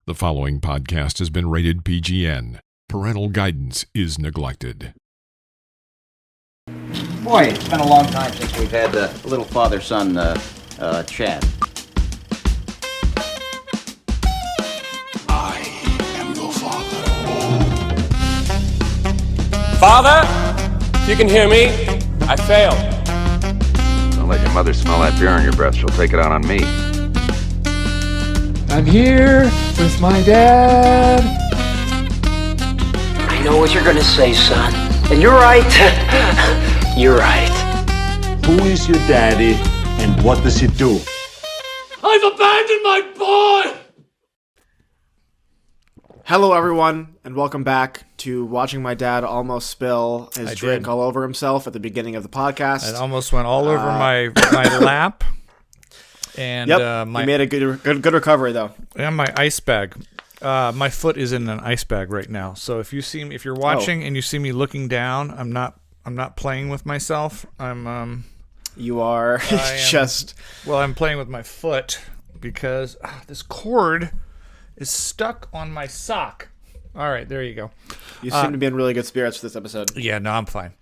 The following podcast has been rated PGN. Parental guidance is neglected. Boy, it's been a long time since we've had a little father-son chat. I am your father. Father, if you can hear me, I failed. Don't let your mother smell that beer on your breath. She'll take it out on me. I'm here with my dad. I know what you're gonna say, son. And you're right. You're right. Who is your daddy and what does he do? I've abandoned my boy! Hello, everyone, and welcome back to watching my dad almost spill his drink all over himself at the beginning of the podcast. It almost went all over my lap. And yep, you made a good recovery though. And my ice bag. My foot is in an ice bag right now. So if you're watching and you see me looking down, I'm not playing with myself. You are just. Well, I'm playing with my foot because this cord is stuck on my sock. All right, there you go. You seem to be in really good spirits for this episode. Yeah, no, I'm fine.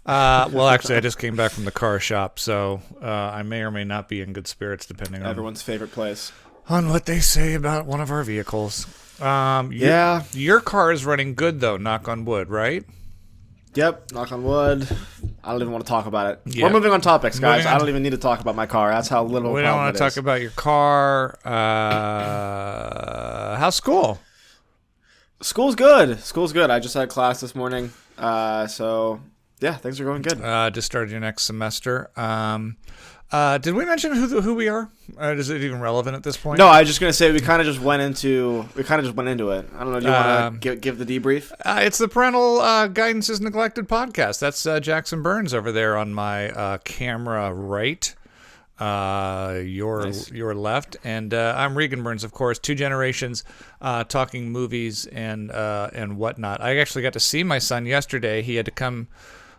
Well, actually, I just came back from the car shop, so I may or may not be in good spirits, depending on everyone's favorite place. On what they say about one of our vehicles. Yeah. Your car is running good, though, knock on wood, right? Yep, knock on wood. I don't even want to talk about it. Yeah. We're moving on topics, guys. I don't even need to talk about my car. That's how little we don't want to talk about your car. How's school? School's good. I just had class this morning. So, yeah, things are going good. Just started your next semester. Did we mention who we are? Is it even relevant at this point? No, I was just going to say we kind of just went into it. I don't know. Do you want to give the debrief? It's the Parental Guidance is Neglected podcast. That's Jackson Burns over there on my camera right. Your left, and I'm Regan Burns, of course. Two generations, talking movies and whatnot. I actually got to see my son yesterday. He had to come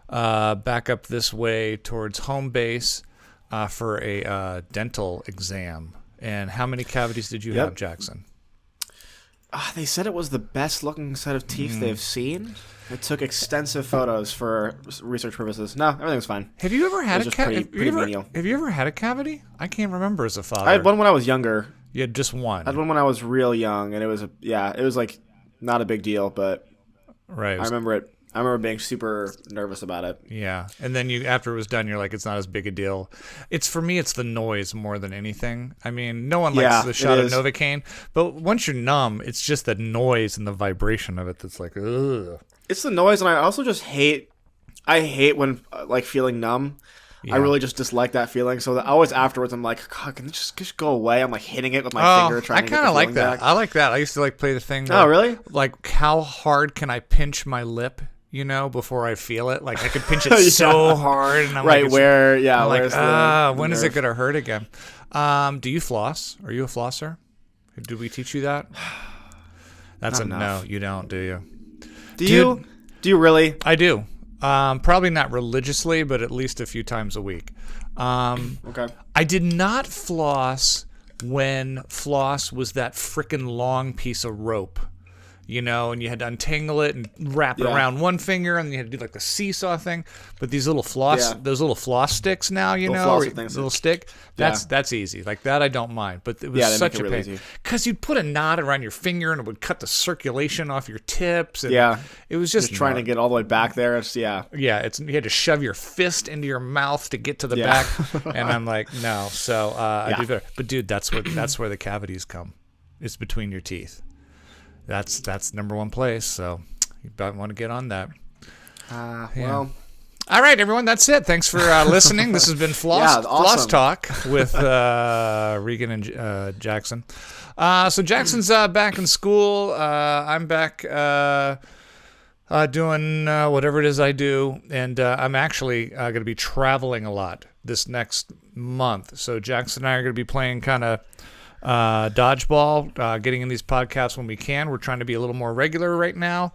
back up this way towards home base for a dental exam. And how many cavities did you have, Jackson? They said it was the best looking set of teeth they've seen. I took extensive photos for research purposes. No, everything's fine. Have you ever had a cavity? Menial. Have you ever had a cavity? I can't remember as a father. I had one when I was younger. You had just one. I had one when I was real young, and it was like not a big deal, but right. I remember being super nervous about it. Yeah, and then after it was done, you're like, it's not as big a deal. For me, it's the noise more than anything. I mean, no one likes the shot of Novocaine, but once you're numb, it's just the noise and the vibration of it that's like, ugh. It's the noise, and I also just hate when like feeling numb. Yeah. I really just dislike that feeling. So always afterwards, I'm like, God, can it just go away? I'm like hitting it with my finger, trying to get the feeling like that. back. I like that. I used to like play the thing. Oh, really? Like, how hard can I pinch my lip? Before I feel it, like I could pinch it so hard, and I'm right like, where, yeah, I'm like, when is it gonna hurt again? Do you floss? Are you a flosser? Did we teach you that? That's Not enough. No. You don't, do you? Do you really? I do. Probably not religiously, but at least a few times a week. Okay. I did not floss when floss was that frickin' long piece of rope. And you had to untangle it and wrap it around one finger, and you had to do like the seesaw thing. But these little those little floss sticks now, little stick, that's easy. Like that, I don't mind. But it was such a pain because you'd put a knot around your finger and it would cut the circulation off your tips. And it was just trying to get all the way back there. You had to shove your fist into your mouth to get to the back, and I'm like, no. So I do better. But dude, that's where the cavities come. It's between your teeth. That's number one place, so you might want to get on that. Well, all right, everyone, that's it. Thanks for listening. This has been Floss Talk with Regan and Jackson. So Jackson's back in school. I'm back doing whatever it is I do, and I'm actually going to be traveling a lot this next month. So Jackson and I are going to be playing kind of dodgeball, getting in these podcasts when we can. We're trying to be a little more regular right now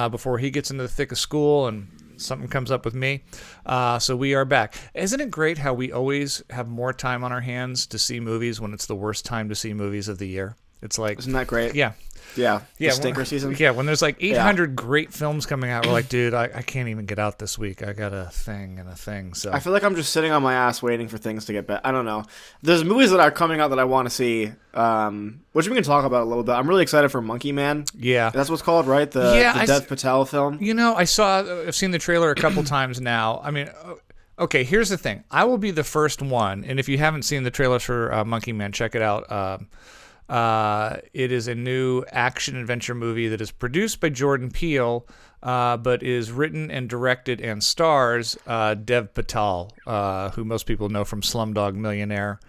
before he gets into the thick of school and something comes up with me. So we are back. Isn't it great how we always have more time on our hands to see movies when it's the worst time to see movies of the year? It's like, isn't that great? Yeah. Yeah, the stinker season. Yeah, when there's like 800 great films coming out, we're like, dude, I can't even get out this week. I got a thing and a thing. So I feel like I'm just sitting on my ass waiting for things to get better. I don't know. There's movies that are coming out that I want to see, which we can talk about a little bit. I'm really excited for Monkey Man. Yeah. That's what's called, right? The Dev Patel film. You know, I've seen the trailer a couple times now. I mean, okay, here's the thing. I will be the first one, and if you haven't seen the trailer for Monkey Man, check it out. It is a new action-adventure movie that is produced by Jordan Peele, but is written and directed and stars Dev Patel, who most people know from Slumdog Millionaire,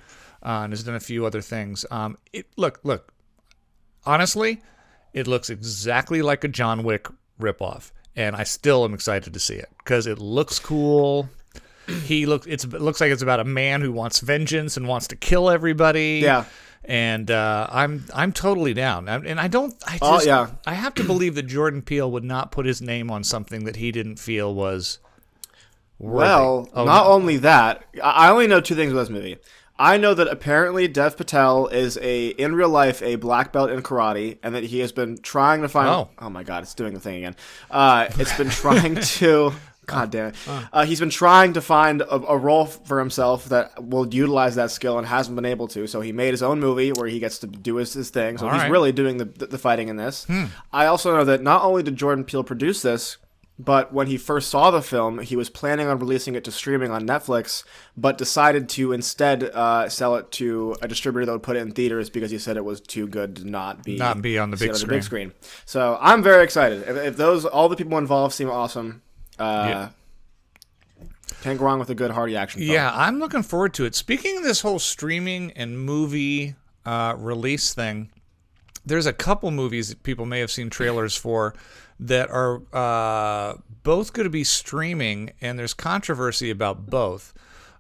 and has done a few other things. Look, honestly, it looks exactly like a John Wick ripoff, and I still am excited to see it because it looks cool. It looks like it's about a man who wants vengeance and wants to kill everybody. Yeah. And I'm totally down. I have to believe that Jordan Peele would not put his name on something that he didn't feel was worthy. Well, not only that, I only know two things about this movie. I know that apparently Dev Patel is in real life a black belt in karate, and that he has been trying to find. Oh my God, it's doing the thing again. It's been trying to. God damn it. He's been trying to find a role for himself that will utilize that skill and hasn't been able to. So he made his own movie where he gets to do his thing. So he's really doing the fighting in this. I also know that not only did Jordan Peele produce this, but when he first saw the film, he was planning on releasing it to streaming on Netflix, but decided to instead sell it to a distributor that would put it in theaters because he said it was too good to not be on the big screen. So I'm very excited. If all the people involved seem awesome. Can't go wrong with a good hearty action film. Yeah, I'm looking forward to it. Speaking of this whole streaming and movie release thing, there's a couple movies that people may have seen trailers for that are both going to be streaming, and there's controversy about both.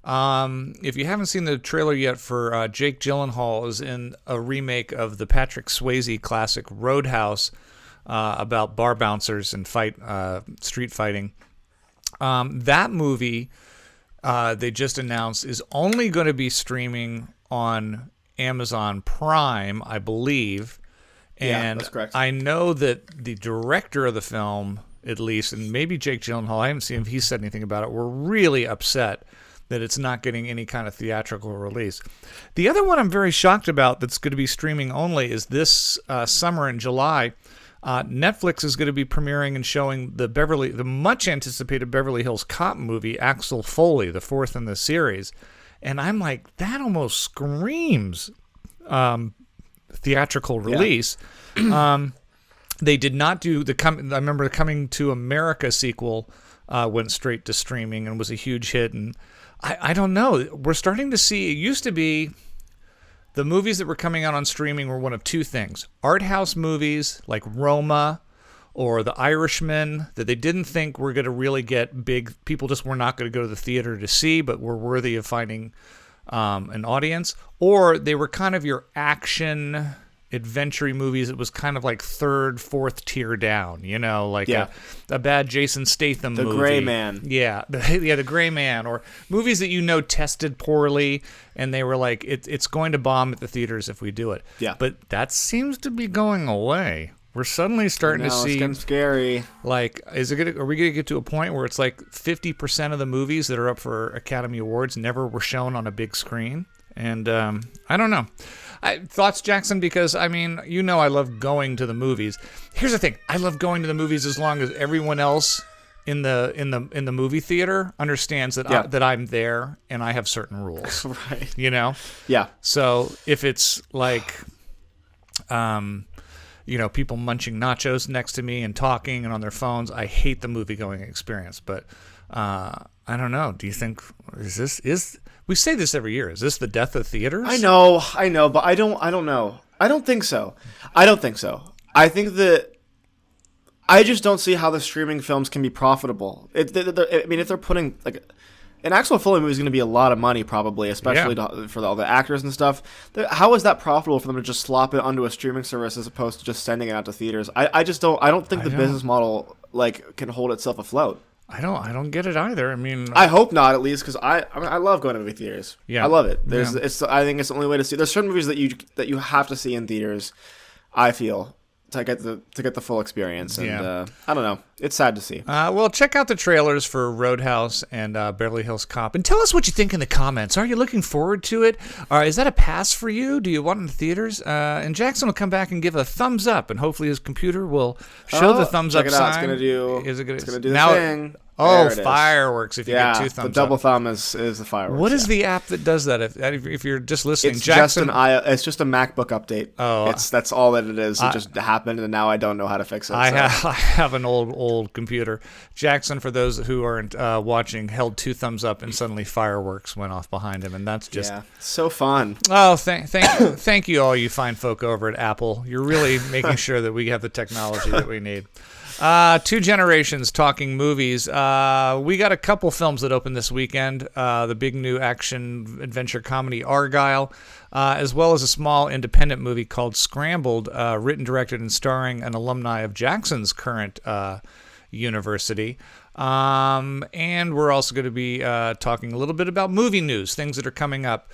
If you haven't seen the trailer yet for Jake Gyllenhaal is in a remake of the Patrick Swayze classic Roadhouse about bar bouncers and street fighting. That movie they just announced is only going to be streaming on Amazon Prime, I believe. And that's correct. I know that the director of the film, at least, and maybe Jake Gyllenhaal, I haven't seen if he said anything about it, were really upset that it's not getting any kind of theatrical release. The other one I'm very shocked about that's going to be streaming only is this summer in July. Netflix is going to be premiering and showing the much anticipated Beverly Hills Cop movie, Axel Foley, the fourth in the series. And I'm like, that almost screams theatrical release. Yeah. They did not do I remember the Coming to America sequel went straight to streaming and was a huge hit. And I don't know. We're starting to see, it used to be the movies that were coming out on streaming were one of two things. Art house movies like Roma or The Irishman that they didn't think were going to really get big. People just were not going to go to the theater to see, but were worthy of finding an audience. Or they were kind of your action adventure movies. It was kind of like third, fourth tier down, like a bad Jason Statham movie. The Gray Man. Yeah, the Gray Man, or movies that tested poorly, and they were like, it's going to bomb at the theaters if we do it. Yeah. But that seems to be going away. We're suddenly starting to see. It's getting scary. Like, are we going to get to a point where it's like 50% of the movies that are up for Academy Awards never were shown on a big screen? And I don't know. Thoughts, Jackson? Because I love going to the movies. Here's the thing: I love going to the movies as long as everyone else in the movie theater understands that that I'm there and I have certain rules. Right. Yeah. So if it's like, people munching nachos next to me and talking and on their phones, I hate the movie going experience. But I don't know. Do you think we say this every year? Is this the death of theaters? I know, but I don't know. I don't think so. I think that I just don't see how the streaming films can be profitable. If they're putting like an Axel Foley movie is going to be a lot of money probably, especially for all the actors and stuff. How is that profitable for them to just slop it onto a streaming service as opposed to just sending it out to theaters? I don't think the business model can hold itself afloat. I don't get it either. I hope not, at least, because I love going to movie theaters. Yeah, I love it. I think it's the only way to see. There's certain movies that you have to see in theaters, I feel, to get the full experience. And Yeah. I don't know. It's sad to see. Well, check out the trailers for Roadhouse and Beverly Hills Cop, and tell us what you think in the comments. Are you looking forward to it? Is that a pass for you? Do you want it in the theaters? And Jackson will come back and give a thumbs up, and hopefully his computer will show the thumbs up check it out. sign. It's gonna do the now, thing. Oh, There it is. fireworks! If you get 2 thumbs the double up. thumb is the fireworks. What is the app that does that? If you're just listening, It's Jackson. it's just a MacBook update. Oh. That's all that it is. It just happened, and now I don't know how to fix it. I have an old computer. Jackson, for those who aren't watching, held 2 thumbs up, and suddenly fireworks went off behind him, and that's just so fun. Oh, thank you, all you fine folk over at Apple. You're really making sure that we have the technology that we need. 2 Generations talking movies. We got a couple films that opened this weekend. The big new action adventure comedy Argyle, as well as a small independent movie called Scrambled, written, directed, and starring an alumni of Jackson's current university. And we're also going to be talking a little bit about movie news, things that are coming up.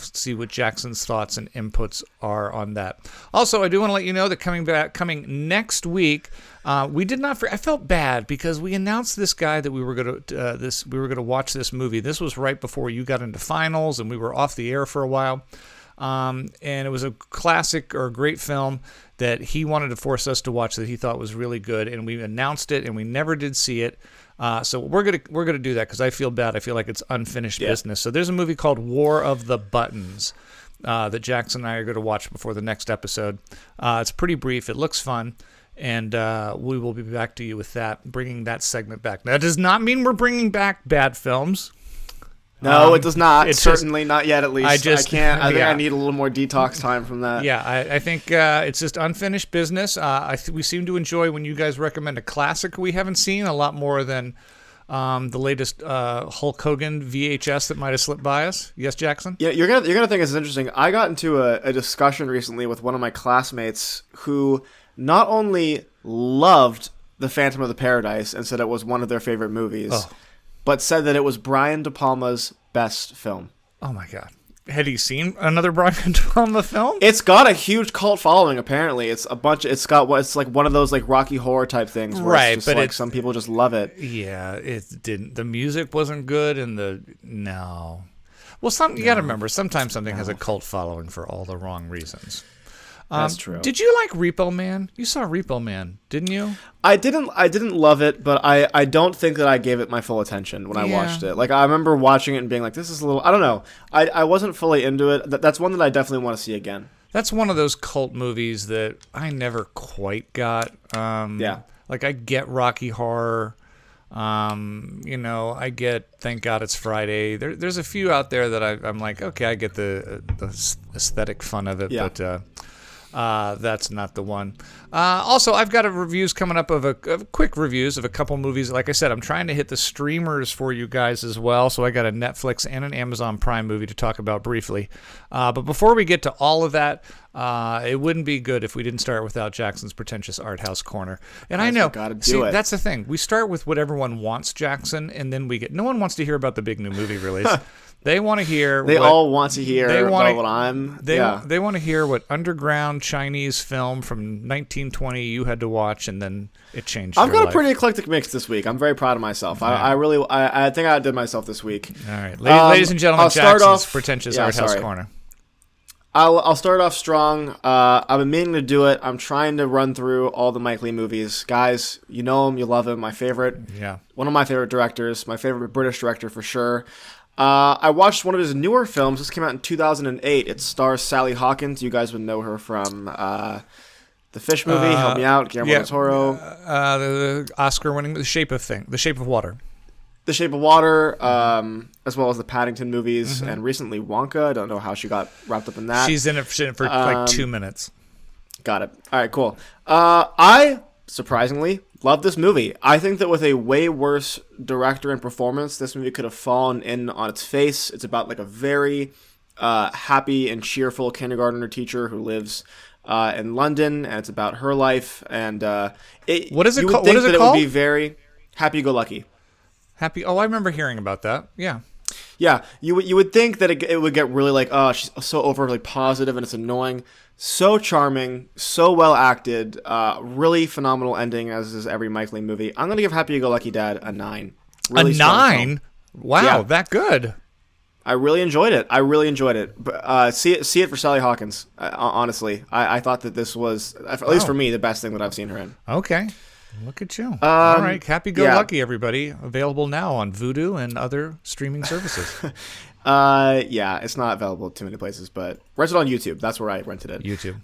See what Jackson's thoughts and inputs are on that. Also, I do want to let you know that coming next week, we did not. I felt bad because we announced this guy that we were going to watch this movie. This was right before you got into finals, and we were off the air for a while. And it was a classic or a great film that he wanted to force us to watch that he thought was really good, and we announced it, and we never did see it. So we're gonna do that because I feel bad. I feel like it's unfinished business. So there's a movie called War of the Buttons that Jackson and I are going to watch before the next episode. It's pretty brief. It looks fun, and we will be back to you with that, bringing that segment back. Now, that does not mean we're bringing back bad films. No, it does not. It's Certainly not yet, at least. I can't. I think yeah. I need a little more detox time from that. Yeah, I think it's just unfinished business. We seem to enjoy when you guys recommend a classic we haven't seen a lot more than the latest Hulk Hogan VHS that might have slipped by us. Yes, Jackson? Yeah, you're gonna think it's interesting. I got into a discussion recently with one of my classmates who not only loved The Phantom of the Paradise and said it was one of their favorite movies, but said that it was Brian De Palma's best film. Oh my God. Had he seen another Brian De Palma film? It's got a huge cult following. Apparently, it's like one of those like Rocky Horror type things, where right? It's just but some people just love it. Yeah, it didn't. The music wasn't good, and no. Well, you got to remember, sometimes something has a cult following for all the wrong reasons. That's true. Did you like Repo Man? You saw Repo Man, didn't you? I didn't love it, but I don't think that I gave it my full attention when I watched it. Like, I remember watching it and being like, this is a little, I don't know. I wasn't fully into it. That's one that I definitely want to see again. That's one of those cult movies that I never quite got. Like, I get Rocky Horror. I get Thank God It's Friday. There's a few out there that I'm like, okay, I get the aesthetic fun of it, but that's not the one. Also, I've got reviews coming up of quick reviews of a couple movies. Like I said, I'm trying to hit the streamers for you guys as well. So I got a Netflix and an Amazon Prime movie to talk about briefly. But before we get to all of that, it wouldn't be good if we didn't start without Jackson's pretentious art house corner. And I know, that's the thing. We start with what everyone wants, Jackson, and then no one wants to hear about the big new movie release. They want to hear. They all want to hear about what I'm. They want to hear what underground Chinese film from 1920 you had to watch, and then it changed. I've got life. a pretty eclectic mix this week. I'm very proud of myself. I think I outdid myself this week. All right, ladies and gentlemen, Jackson's pretentious art house corner. I'll start off strong. I've been meaning to do it. I'm trying to run through all the Mike Leigh movies. Guys, you know him, you love him. My favorite. Yeah. One of my favorite directors. My favorite British director for sure. I watched one of his newer films. This came out in 2008. It stars Sally Hawkins. You guys would know her from the Fish movie, Help Me Out, Guillermo del Toro. The Oscar-winning The Shape of Water. The Shape of Water, as well as the Paddington movies, and recently Wonka. I don't know how she got wrapped up in that. She's in it for like 2 minutes. Got it. All right, cool. I, surprisingly, love this movie. I think that with a way worse director and performance, this movie could have fallen in on its face. It's about like a very happy and cheerful kindergartner teacher who lives in London, and it's about her life. And what is it called? What is it called? It would be very happy-go-lucky. I remember hearing about that. Yeah. Yeah, you would think that it would get really like, oh, she's so overly positive and it's annoying. So charming, so well acted, really phenomenal ending, as is every Mike Leigh movie. I'm going to give Happy Go Lucky Dad a 9. Really a 9? Wow, yeah. That good. I really enjoyed it. See it for Sally Hawkins. Honestly, I thought that this was, at least for me, the best thing that I've seen her in. Okay. Look at you. All right. Happy Go Lucky, everybody. Available now on Vudu and other streaming services. It's not available too many places, but rent it on YouTube. That's where I rented it. YouTube.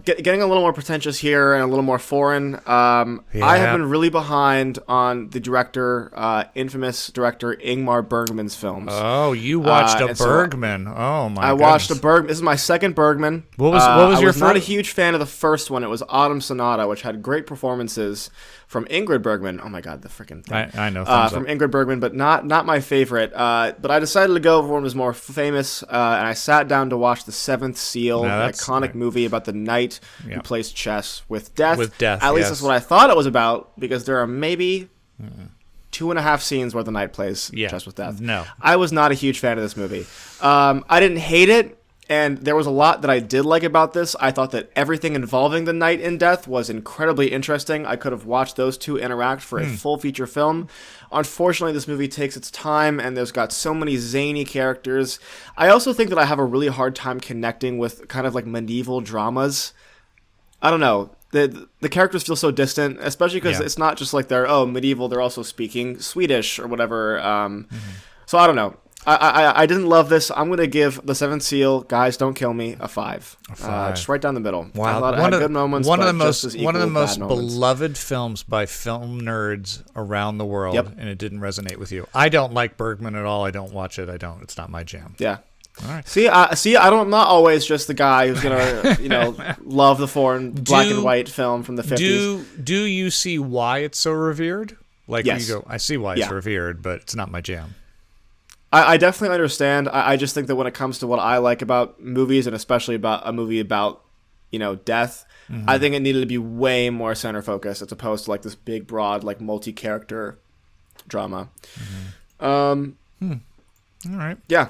Getting a little more pretentious here and a little more foreign. I have been really behind on the infamous director Ingmar Bergman's films. Oh, you watched a Bergman. Oh my! I watched a Bergman. This is my second Bergman. What was your first? I was not a huge fan of the first one. It was Autumn Sonata, which had great performances from Ingrid Bergman. Oh my God, the freaking thing. I know. From Ingrid Bergman, but not my favorite. But I decided to go for one that was more famous, and I sat down to watch The Seventh Seal, an iconic movie about the knight who plays chess with death. At least that's what I thought it was about, because there are maybe 2.5 scenes where the knight plays chess with death. No. I was not a huge fan of this movie. I didn't hate it. And there was a lot that I did like about this. I thought that everything involving the knight in death was incredibly interesting. I could have watched those two interact for a full feature film. Unfortunately, this movie takes its time, and there's got so many zany characters. I also think that I have a really hard time connecting with kind of like medieval dramas. I don't know. The characters feel so distant, especially because it's not just like they're medieval. They're also speaking Swedish or whatever. So I don't know. I didn't love this. I'm going to give The Seventh Seal, guys, don't kill me, a 5. Just right down the middle. Wow. I thought it had good moments, one of the most bad beloved films by film nerds around the world, and it didn't resonate with you. I don't like Bergman at all. I don't watch it. It's not my jam. Yeah. All right. I'm not always just the guy who's gonna, love the foreign black and white film from the 50s. Do you see why it's so revered? Like, yes. You go, I see why it's revered, but it's not my jam. I definitely understand. I just think that when it comes to what I like about movies, and especially about a movie about, death, I think it needed to be way more center focused as opposed to like this big, broad, like multi-character drama. All right. Yeah.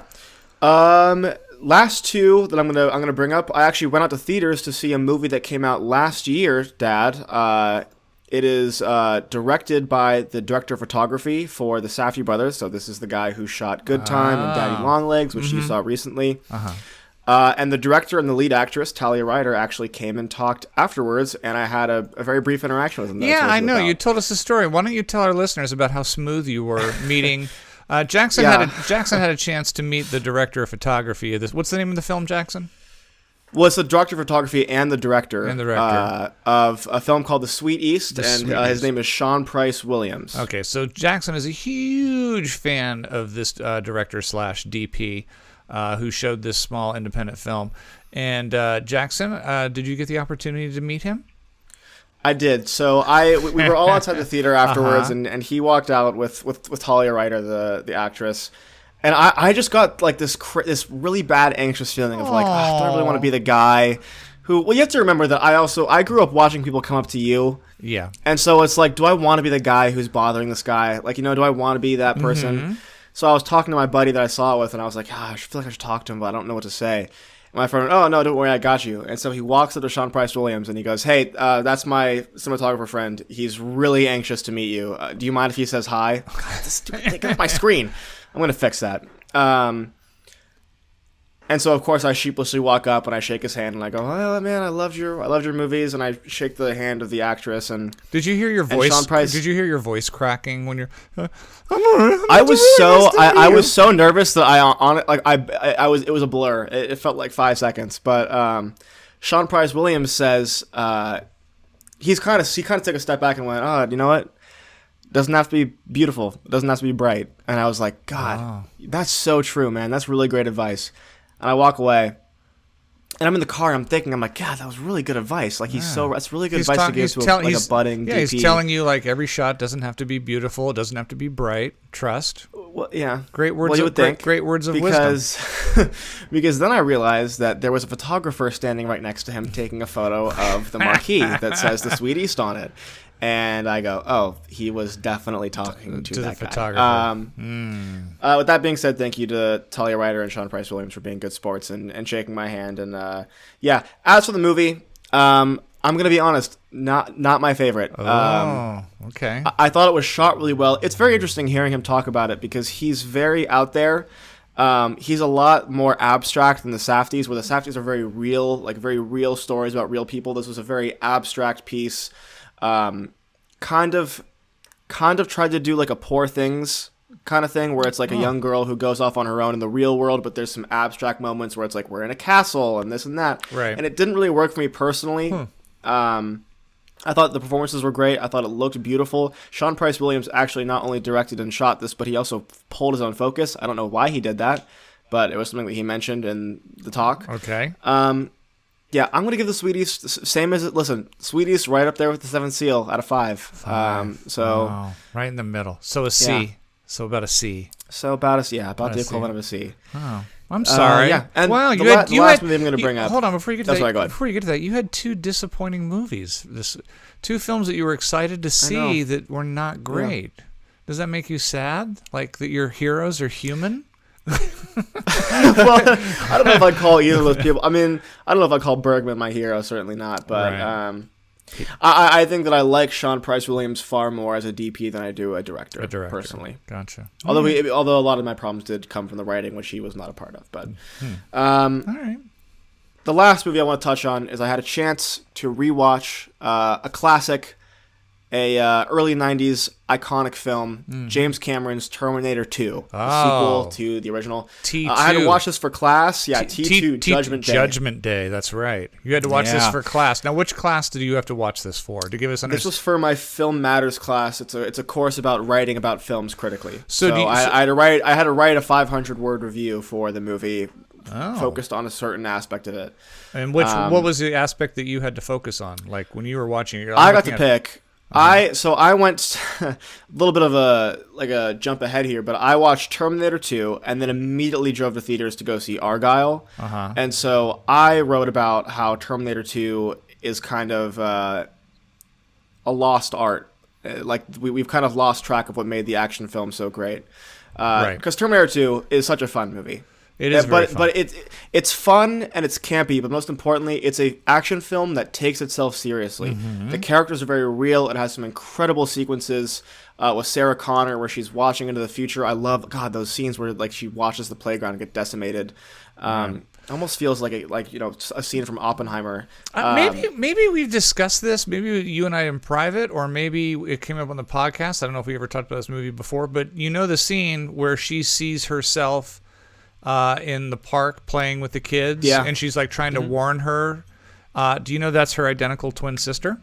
Last two that I'm gonna bring up. I actually went out to theaters to see a movie that came out last year, Dad. It is directed by the director of photography for the Safdie brothers. So this is the guy who shot Good Time and Daddy Longlegs, which you saw recently. And the director and the lead actress, Talia Ryder, actually came and talked afterwards, and I had a very brief interaction with him. Yeah, I know. You told us the story. Why don't you tell our listeners about how smooth you were meeting... Jackson had a chance to meet the director of photography of this. What's the name of the film, Jackson? Well, it's the director of photography and the director of a film called The Sweet East, his name is Sean Price Williams. Okay, so Jackson is a huge fan of this director/DP who showed this small independent film. And Jackson, did you get the opportunity to meet him? I did. So we were all outside the theater afterwards, and he walked out with Talia Ryder, the actress. And I just got like this really bad anxious feeling of like, do I really want to be the guy who? Well, you have to remember that I grew up watching people come up to you. Yeah. And so it's like, do I want to be the guy who's bothering this guy? Like, do I want to be that person? So I was talking to my buddy that I saw it with, and I was like, I feel like I should talk to him, but I don't know what to say. And my friend went, oh, no, don't worry, I got you. And so he walks up to Sean Price Williams, and he goes, hey, that's my cinematographer friend. He's really anxious to meet you. Do you mind if he says hi? Oh, God, this stupid thing, get off my screen. I'm going to fix that. And so, of course, I sheepishly walk up and I shake his hand and I go, "Oh man, I loved your movies." And I shake the hand of the actress. And did you hear your voice? Sean Price, did you hear your voice cracking when you're? I was so nervous that it was a blur. It felt like 5 seconds. But Sean Price Williams says he kind of took a step back and went, "Oh, you know what? Doesn't have to be beautiful. It doesn't have to be bright." And I was like, God, that's so true, man. That's really great advice. And I walk away, and I'm in the car, and I'm thinking, God, that was really good advice. Like, that's really good advice to give to a budding DP. He's telling you, like, every shot doesn't have to be beautiful. It doesn't have to be bright. Trust. Well, yeah. Great words of wisdom. Because then I realized that there was a photographer standing right next to him taking a photo of the marquee that says The Sweet East on it. And I go, oh, he was definitely talking to that the guy. photographer. With that being said, thank you to Talia Ryder and Sean Price Williams for being good sports and shaking my hand. And as for the movie, I'm gonna be honest, not my favorite. Okay. I thought it was shot really well. It's very interesting hearing him talk about it because he's very out there. He's a lot more abstract than the Safdies, where the Safdies are very real, like very real stories about real people. This was a very abstract piece. Kind of tried to do like a Poor Things kind of thing, where it's like a young girl who goes off on her own in the real world, but there's some abstract moments where it's like we're in a castle and this and that. Right. And it didn't really work for me personally. I thought the performances were great. I thought it looked beautiful. Sean Price Williams actually not only directed and shot this, but he also pulled his own focus. I don't know why he did that, but it was something that he mentioned in the talk. Okay. Yeah, I'm going to give the Sweeties, same as it. Listen, Sweeties right up there with the Seventh Seal out of 5. Wow. Right in the middle. So a C. Yeah. So about a C. So about the equivalent of a C. Oh, I'm sorry. Yeah, and wow, the last movie I'm going to bring up. Hold on, before you get to That's that. right, go ahead. Before you get to that, you had 2 disappointing movies. Two films that you were excited to see that were not great. Yeah. Does that make you sad? Like that your heroes are human? Well, I don't know if I'd call either of those people. I mean, I don't know if I'd call Bergman my hero. Certainly not. But right. I think that I like Sean Price Williams far more as a DP than I do a director. Personally. Gotcha. Although a lot of my problems did come from the writing, which he was not a part of. But all right. The last movie I want to touch on is I had a chance to rewatch a classic, early 90s iconic film, James Cameron's Terminator 2, the sequel to the original. T2. I had to watch this for class. Yeah, T2, Judgment Day. Judgment Day, that's right. You had to watch this for class. Now, which class did you have to watch this for? To give us This was for my Film Matters class. It's a course about writing about films critically. So I had to write a 500-word review for the movie, focused on a certain aspect of it. And what was the aspect that you had to focus on? Like when you were watching it, I got to pick. I went a little bit of a jump ahead here, but I watched Terminator 2 and then immediately drove to theaters to go see Argyle. And so I wrote about how Terminator 2 is kind of a lost art. Like we've kind of lost track of what made the action film so great. Because Terminator 2 is such a fun movie. It is very fun. But it's fun and it's campy, but most importantly, it's a action film that takes itself seriously. The characters are very real. It has some incredible sequences with Sarah Connor where she's watching into the future. I love those scenes where like she watches the playground get decimated. Almost feels like a scene from Oppenheimer. Maybe we've discussed this. Maybe you and I in private, or maybe it came up on the podcast. I don't know if we ever talked about this movie before, but you know the scene where she sees herself in the park playing with the kids, and she's like trying to warn her. Do you know that's her identical twin sister?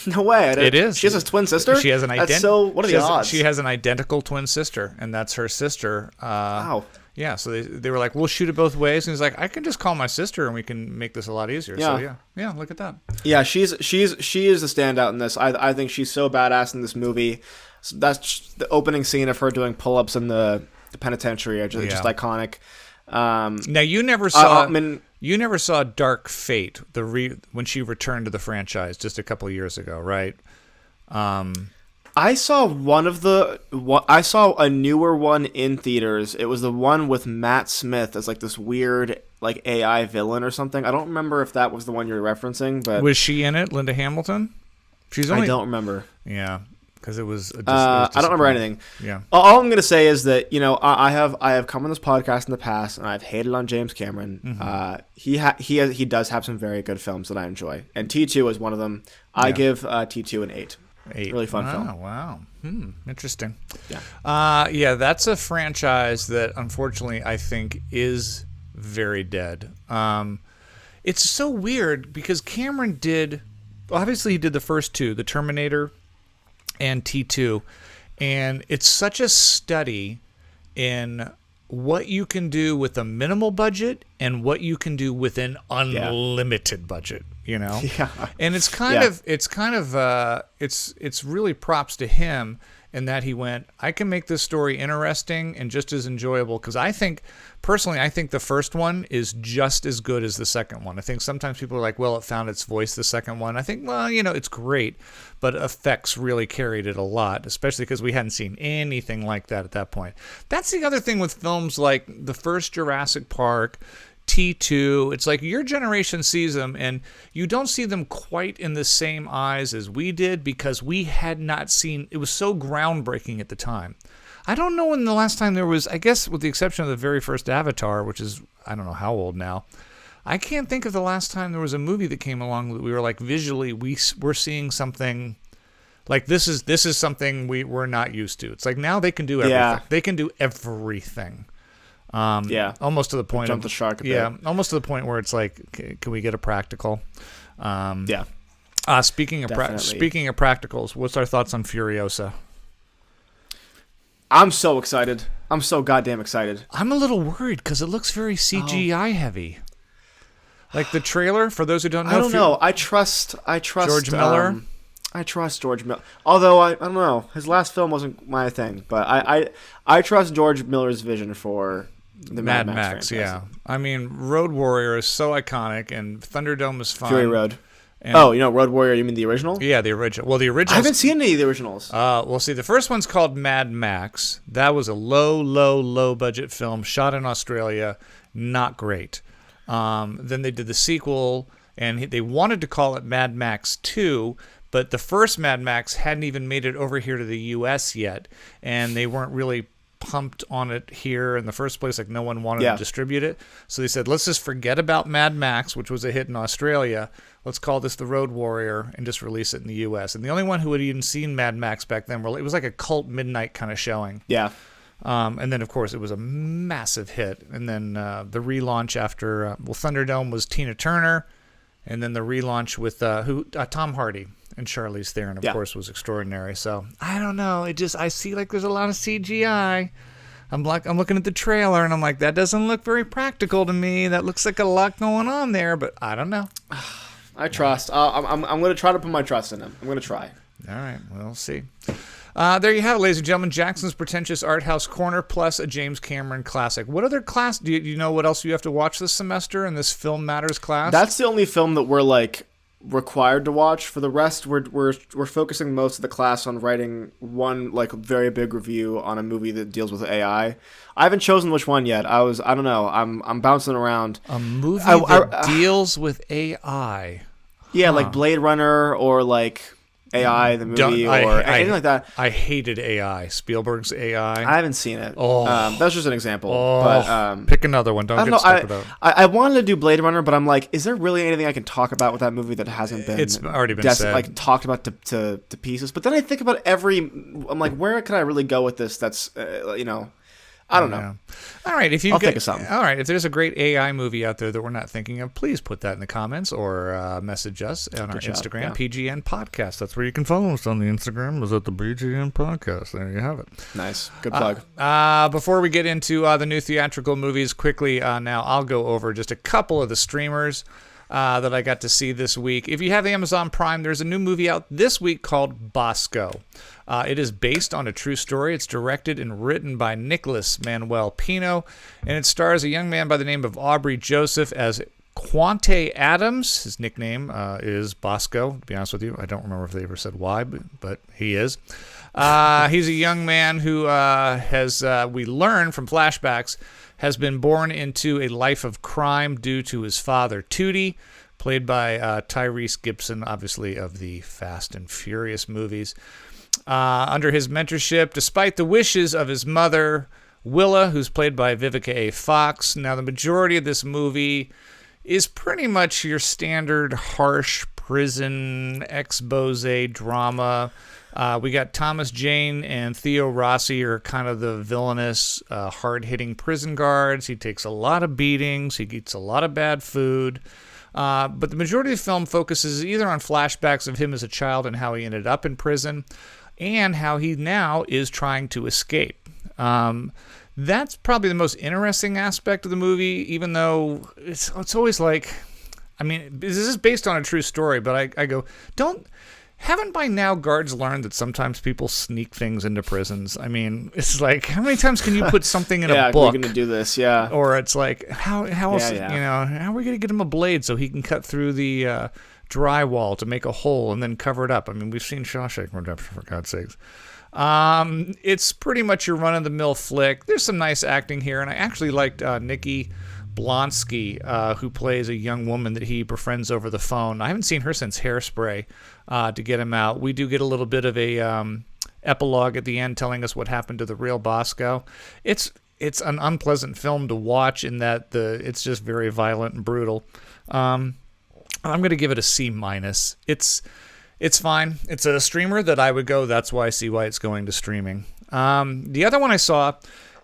No way. It is. She has a twin sister? She has an What are the odds? She has an identical twin sister, and that's her sister. Wow. Yeah, so they were like, we'll shoot it both ways. And he's like, I can just call my sister and we can make this a lot easier. Yeah. So yeah, look at that. Yeah, she is the standout in this. I think she's so badass in this movie. So that's the opening scene of her doing pull-ups in the penitentiary are just iconic. Now you never saw Dark Fate, when she returned to the franchise just a couple of years ago, right? I saw I saw a newer one in theaters. It was the one with Matt Smith as like this weird like AI villain or something. I don't remember if that was the one you're referencing, but was she in it, Linda Hamilton? I don't remember. Yeah. Because it was. I don't remember anything. Yeah. All I'm gonna say is that I have come on this podcast in the past and I've hated on James Cameron. He does have some very good films that I enjoy, and T2 is one of them. I give T2 an 8. Really fun film. Wow. Interesting. Yeah. That's a franchise that unfortunately I think is very dead. It's so weird because Cameron obviously he did the first 2, the Terminator and T2, and it's such a study in what you can do with a minimal budget and what you can do with an unlimited budget, and it's really props to him. in that he went, I can make this story interesting and just as enjoyable, because I think the first one is just as good as the second one. I think sometimes people are like, well, it found its voice, the second one. I think, well, it's great, but effects really carried it a lot, especially because we hadn't seen anything like that at that point. That's the other thing with films like the first Jurassic Park, T2. It's like your generation sees them and you don't see them quite in the same eyes as we did, because we had not seen, it was so groundbreaking at the time. I don't know when the last time there was, I guess with the exception of the very first Avatar, which is, I don't know how old now, I can't think of the last time there was a movie that came along that we were like, visually, we're seeing something like this is something we're not used to. It's like now they can do everything. Yeah. They can do everything. Almost to the point jump the shark a bit. Almost to the point where it's like, can we get a practical? Yeah. Speaking of practicals, what's our thoughts on Furiosa? I'm so excited. I'm so goddamn excited. I'm a little worried because it looks very CGI heavy. Like the trailer, for those who don't know. I don't know. I trust George Miller. I trust George Miller. Although I don't know, his last film wasn't my thing, but I trust George Miller's vision for the Mad Max franchise. Yeah. I mean, Road Warrior is so iconic, and Thunderdome is fun. Fury Road. And, Road Warrior, you mean the original? Yeah, the original. Well, the original. I haven't seen any of the originals. See, the first one's called Mad Max. That was a low budget film shot in Australia. Not great. Then they did the sequel, and they wanted to call it Mad Max 2, but the first Mad Max hadn't even made it over here to the U.S. yet, and they weren't really pumped on it here in the first place. Like, no one wanted to distribute it. So they said, let's just forget about Mad Max, which was a hit in Australia. Let's call this The Road Warrior and just release it in the U.S. And the only one who had even seen Mad Max back then, it was like a cult midnight kind of showing. Yeah. And then, of course, it was a massive hit. And then the relaunch after, Thunderdome was Tina Turner. And then the relaunch with Tom Hardy and Charlize Theron, of course, was extraordinary. So I don't know. I see like there's a lot of CGI. I'm looking at the trailer and I'm like, that doesn't look very practical to me. That looks like a lot going on there, but I don't know. I trust. I'm going to try to put my trust in him. I'm going to try. All right, we'll see. There you have it, ladies and gentlemen. Jackson's Pretentious Art House Corner plus a James Cameron classic. What other class? Do you know what else you have to watch this semester in this Film Matters class? That's the only film that we're like required to watch. For the rest, we're focusing most of the class on writing one like very big review on a movie that deals with AI. I haven't chosen which one yet. I don't know. I'm bouncing around. A movie that deals with AI. Yeah, like Blade Runner or like AI, the movie, or anything like that. I hated AI. Spielberg's AI. I haven't seen it. That's just an example. Pick another one. Don't get stuck with that. I wanted to do Blade Runner, but I'm like, is there really anything I can talk about with that movie that hasn't been? It's already been said. Like talked about to pieces. But then I think about I'm like, where can I really go with this? That's I don't know. All right, I'll think of something. All right, if there's a great AI movie out there that we're not thinking of, please put that in the comments or message us on our Instagram, PGN Podcast. That's where you can follow us on the Instagram. Is at the PGN Podcast. There you have it. Nice, good plug. Before we get into the new theatrical movies, quickly now I'll go over just a couple of the streamers that I got to see this week. If you have Amazon Prime, there's a new movie out this week called Bosco. It is based on a true story. It's directed and written by Nicholas Manuel Pino, and it stars a young man by the name of Aubrey Joseph as Quante Adams. His nickname is Bosco. To be honest with you, I don't remember if they ever said why, but he is. He's a young man who has, we learn from flashbacks, has been born into a life of crime due to his father, Tootie, played by Tyrese Gibson, obviously of the Fast and Furious movies. Under his mentorship, despite the wishes of his mother, Willa, who's played by Vivica A. Fox. Now, the majority of this movie is pretty much your standard harsh prison expose drama. We got Thomas Jane and Theo Rossi are kind of the villainous, hard-hitting prison guards. He takes a lot of beatings. He eats a lot of bad food. But the majority of the film focuses either on flashbacks of him as a child and how he ended up in prison, and how he now is trying to escape. That's probably the most interesting aspect of the movie, even though it's always like, I mean, this is based on a true story, but I go, haven't by now guards learned that sometimes people sneak things into prisons? I mean, it's like, how many times can you put something in a book? We're going to do this, yeah. Or it's like, how else, you know, how are we going to get him a blade so he can cut through the drywall to make a hole and then cover it up? I mean, we've seen Shawshank Redemption, for God's sakes. It's pretty much your run-of-the-mill flick. There's some nice acting here, and I actually liked Nikki Blonsky, who plays a young woman that he befriends over the phone. I haven't seen her since Hairspray to get him out. We do get a little bit of a epilogue at the end telling us what happened to the real Bosco. It's an unpleasant film to watch in that it's just very violent and brutal. I'm going to give it a C-. It's fine. It's a streamer that I would go, that's why I see why it's going to streaming. The other one I saw,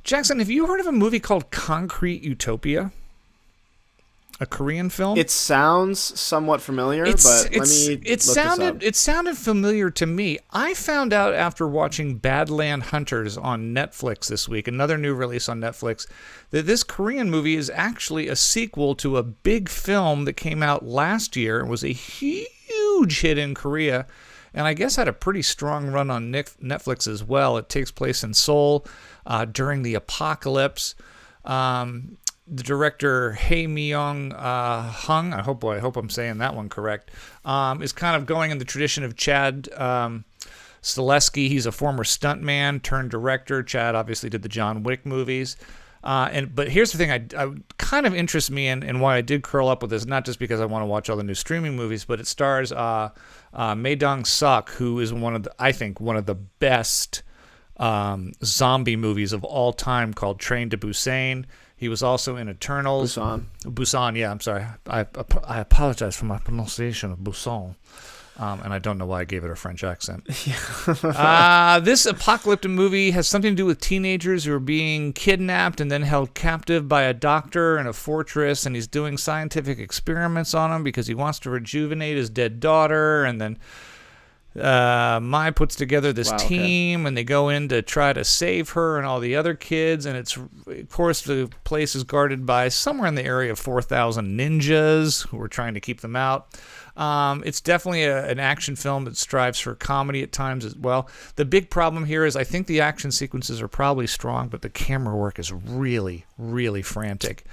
Jackson, have you heard of a movie called Concrete Utopia? A Korean film? It sounds somewhat familiar, but let me look this up. It sounded familiar to me. I found out after watching Badland Hunters on Netflix this week, another new release on Netflix, that this Korean movie is actually a sequel to a big film that came out last year. It was a huge hit in Korea, and I guess had a pretty strong run on Netflix as well. It takes place in Seoul during the apocalypse. The director Hae Myung Hung, I hope I'm saying that one correct, is kind of going in the tradition of Chad Stileski. He's a former stuntman turned director. Chad obviously did the John Wick movies. But here's the thing I kind of interests me in, and why I did curl up with this, not just because I want to watch all the new streaming movies, but it stars Mae Dong-seok, who is I think one of the best zombie movies of all time, called Train to Busan. He was also in Eternals. Busan, yeah, I'm sorry. I apologize for my pronunciation of Busan. And I don't know why I gave it a French accent. This apocalyptic movie has something to do with teenagers who are being kidnapped and then held captive by a doctor in a fortress, and he's doing scientific experiments on them because he wants to rejuvenate his dead daughter, and then Mai puts together this team, and they go in to try to save her and all the other kids, and of course the place is guarded by somewhere in the area of 4,000 ninjas who are trying to keep them out. It's definitely an action film that strives for comedy at times as well. The big problem here is I think the action sequences are probably strong, but the camera work is really, really frantic.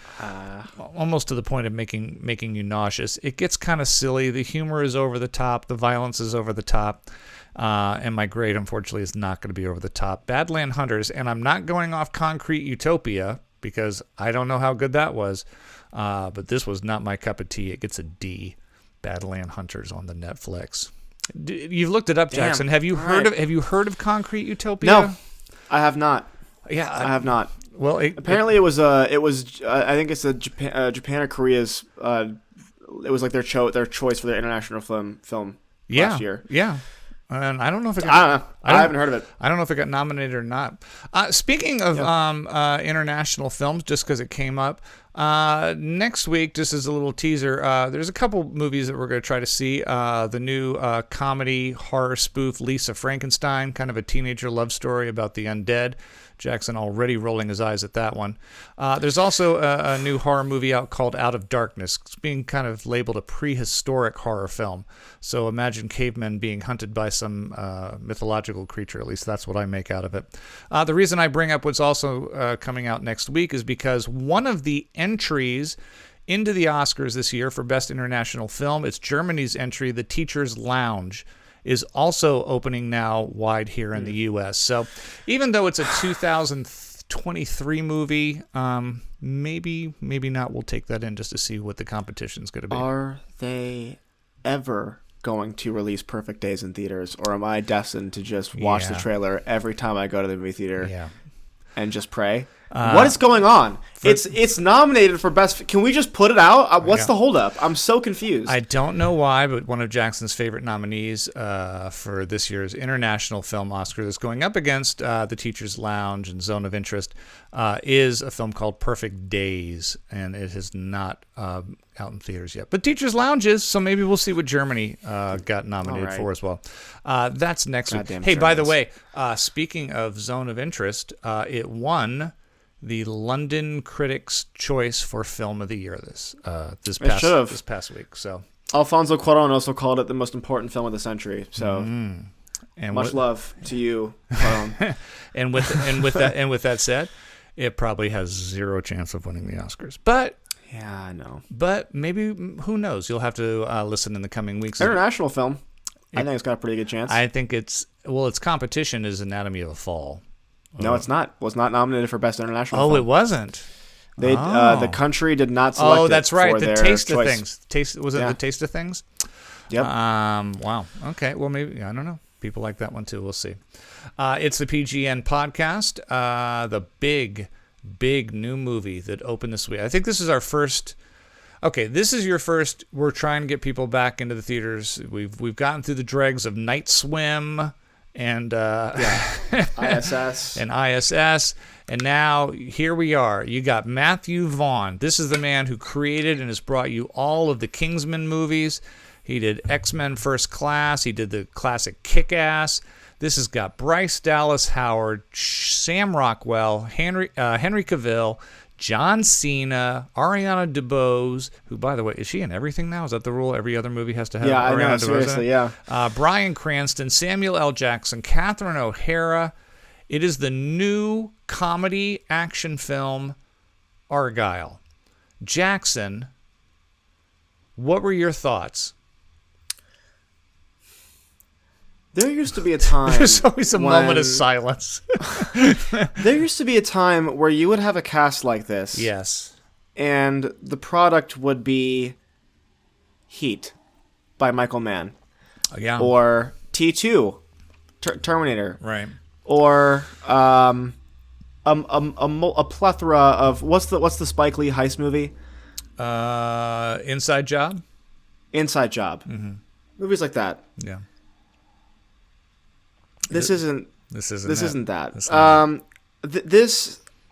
Almost to the point of making you nauseous. It gets kind of silly. The humor is over the top. The violence is over the top. And my grade, unfortunately, is not going to be over the top. Badland Hunters, and I'm not going off Concrete Utopia because I don't know how good that was. But this was not my cup of tea. It gets a D. Badland Hunters on the Netflix. You've looked it up, Jackson. Have you heard of Concrete Utopia? No, I have not. Yeah, I have not. Well, apparently it was I think it's Japan or Korea's. It was like their choice for their international film last year. Yeah. And I don't know if it got, I don't know. I haven't heard of it. I don't know if it got nominated or not. Speaking of international films, just because it came up, next week, just as a little teaser, there's a couple movies that we're going to try to see. The new comedy horror spoof Lisa Frankenstein, kind of a teenager love story about the undead. Jackson already rolling his eyes at that one. There's also a new horror movie out called Out of Darkness. It's being kind of labeled a prehistoric horror film. So imagine cavemen being hunted by some mythological creature. At least that's what I make out of it. The reason I bring up what's also coming out next week is because one of the entries into the Oscars this year for Best International Film, it's Germany's entry, The Teacher's Lounge, is also opening now wide here in the U.S. So even though it's a 2023 movie, maybe not. We'll take that in just to see what the competition's going to be. Are they ever going to release Perfect Days in theaters, or am I destined to just watch the trailer every time I go to the movie theater and just pray? What is going on? It's nominated for best. Can we just put it out? What's the holdup? I'm so confused. I don't know why, but one of Jackson's favorite nominees for this year's International Film Oscar that's going up against The Teacher's Lounge and Zone of Interest is a film called Perfect Days, and it is not out in theaters yet. But Teacher's Lounge is, so maybe we'll see what Germany got nominated for as well. That's next week. Hey, by the way, speaking of Zone of Interest, it won the London Critics' Choice for Film of the Year this past week. So Alfonso Cuarón also called it the most important film of the century. So, and much love to you, Cuarón. and with that said, it probably has zero chance of winning the Oscars. But yeah, I know. But maybe, who knows? You'll have to listen in the coming weeks. International film. I think it's got a pretty good chance. I think its competition is Anatomy of a Fall. No, it's not. Was not nominated for Best International film. Oh, it wasn't. They the country did not select. Oh, that's right. The Taste of choice. Things. Was it the Taste of Things? Yep. Wow. Okay. Well, maybe, I don't know. People like that one too. We'll see. It's the PGN podcast. The big new movie that opened this week. I think this is our first. Okay, this is your first. We're trying to get people back into the theaters. We've gotten through the dregs of Night Swim and ISS and ISS, and now here we are. You got Matthew Vaughn. This is the man who created and has brought you all of the Kingsman movies. He did X-Men First Class. He did the classic Kick-Ass. This has got Bryce Dallas Howard, Sam Rockwell, Henry Cavill, John Cena, Ariana DeBose, who, by the way, is she in everything now? Is that the rule? Every other movie has to have Ariana DeBose? Yeah, I know, seriously, yeah. Bryan Cranston, Samuel L. Jackson, Catherine O'Hara. It is the new comedy action film Argyle. Jackson, what were your thoughts? There used to be a time. There's always a moment of silence. There used to be a time where you would have a cast like this. Yes. And the product would be Heat by Michael Mann. Oh, yeah. Or T2, Terminator. Right. Or a plethora of what's the Spike Lee heist movie? Inside Job. Inside Job. Mm-hmm. Movies like that. Yeah. This isn't that.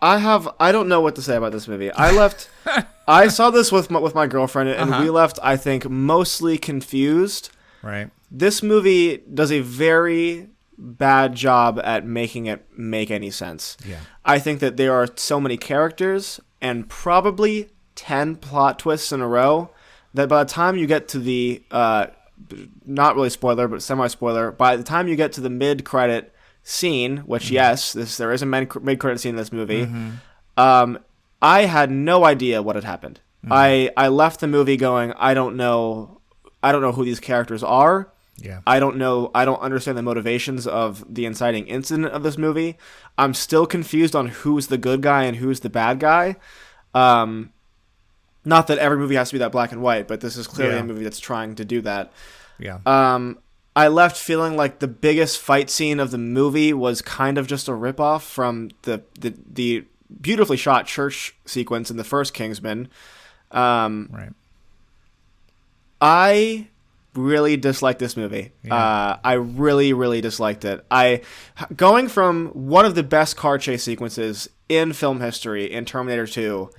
I don't know what to say about this movie. I saw this with my girlfriend, and we left, I think, mostly confused. Right. This movie does a very bad job at making it make any sense. Yeah. I think that there are so many characters and probably 10 plot twists in a row that by the time you get to the not really spoiler, but semi-spoiler. By the time you get to the mid-credit scene, which there is a mid-credit scene in this movie, I had no idea what had happened. I left the movie going, I don't know who these characters are. Yeah. I don't understand the motivations of the inciting incident of this movie. I'm still confused on who's the good guy and who's the bad guy. Not that every movie has to be that black and white, but this is clearly a movie that's trying to do that. Yeah. I left feeling like the biggest fight scene of the movie was kind of just a ripoff from the beautifully shot church sequence in the first Kingsman. Right. I really disliked this movie. Yeah. I really, really disliked it. Going from one of the best car chase sequences in film history in Terminator 2,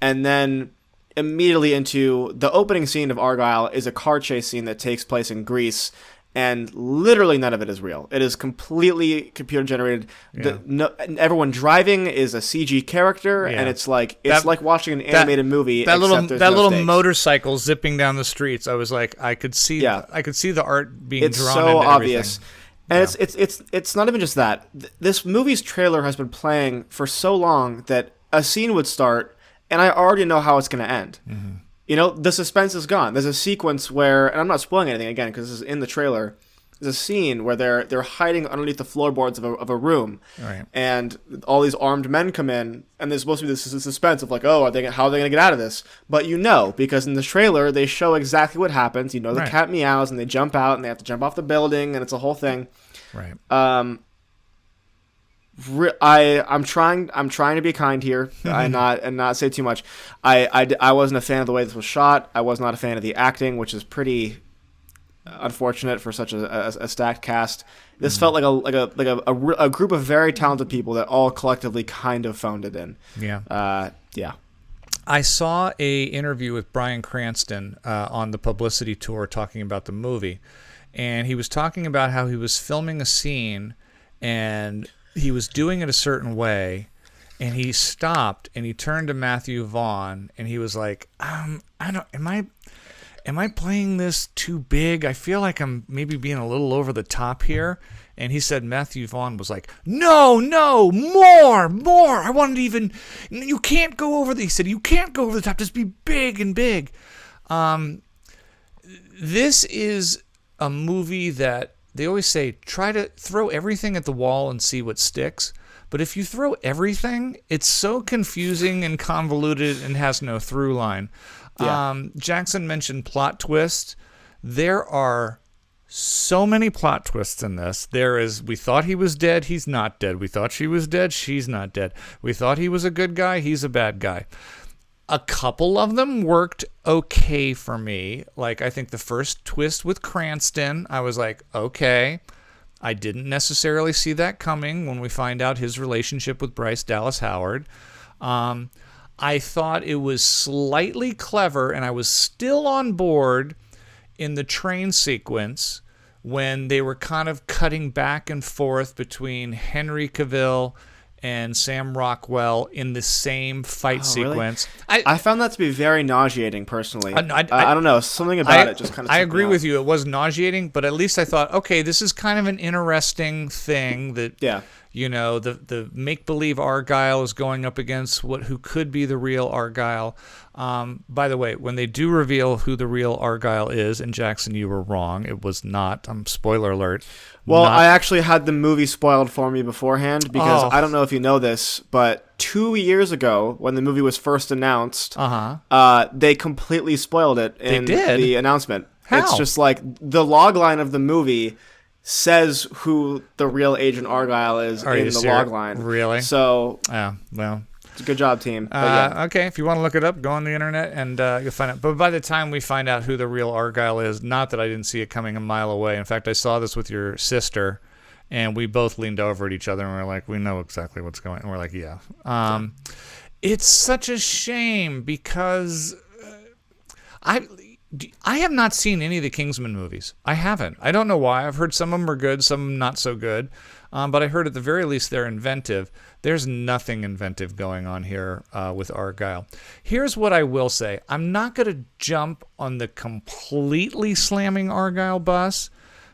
and then immediately into the opening scene of Argyle is a car chase scene that takes place in Greece, and literally none of it is real. It is completely computer generated. Everyone driving is a CG character, and it's like watching an animated movie. That little motorcycle zipping down the streets. I was like, I could see the art being drawn. It's so obvious. Everything. And it's not even just that. This movie's trailer has been playing for so long that a scene would start, and I already know how it's going to end. Mm-hmm. You know, the suspense is gone. There's a sequence where, and I'm not spoiling anything again because this is in the trailer. There's a scene where they're hiding underneath the floorboards of a room, right. And all these armed men come in, and there's supposed to be this suspense of like, oh, how are they going to get out of this? But you know, because in the trailer they show exactly what happens. You know, the cat meows, and they jump out, and they have to jump off the building, and it's a whole thing. Right. I'm trying to be kind here and not say too much. I wasn't a fan of the way this was shot. I was not a fan of the acting, which is pretty unfortunate for such a stacked cast. This felt like a group of very talented people that all collectively kind of phoned it in. Yeah. Yeah. I saw a interview with Bryan Cranston on the publicity tour talking about the movie, and he was talking about how he was filming a scene and he was doing it a certain way, and he stopped and he turned to Matthew Vaughn and he was like, am I playing this too big? I feel like I'm maybe being a little over the top here. And he said Matthew Vaughn was like, no, more. I wanted to even, you can't go over he said, you can't go over the top. Just be big and big. This is a movie that they always say, try to throw everything at the wall and see what sticks. But if you throw everything, it's so confusing and convoluted and has no through line. Yeah. Jackson mentioned plot twist. There are so many plot twists in this. There is, we thought he was dead, he's not dead. We thought she was dead, she's not dead. We thought he was a good guy, he's a bad guy. A couple of them worked okay for me. Like, I think the first twist with Cranston, I was like, okay. I didn't necessarily see that coming when we find out his relationship with Bryce Dallas Howard. I thought it was slightly clever, and I was still on board in the train sequence when they were kind of cutting back and forth between Henry Cavill and Sam Rockwell in the same fight sequence. Really? I found that to be very nauseating, personally. I don't know. Something about it just kind of I agree with you. It was nauseating, but at least I thought, okay, this is kind of an interesting thing that, you know, the make-believe Argyle is going up against who could be the real Argyle. By the way, when they do reveal who the real Argyle is, and Jackson, you were wrong. It was not. Spoiler alert. Well, I actually had the movie spoiled for me beforehand because I don't know if you know this, but 2 years ago when the movie was first announced, they completely spoiled it in the announcement. How? It's just like the log line of the movie says who the real Agent Argyle is in the log line. Really? So, well, it's a good job, team. Okay, if you want to look it up, go on the internet and you'll find it. But by the time we find out who the real Argyle is, not that I didn't see it coming a mile away. In fact, I saw this with your sister, and we both leaned over at each other and we were like, we know exactly what's going on. And we're like, yeah. It's such a shame because I have not seen any of the Kingsman movies. I haven't. I don't know why. I've heard some of them are good, some not so good. But I heard at the very least they're inventive. There's nothing inventive going on here with Argyle. Here's what I will say. I'm not going to jump on the completely slamming Argyle bus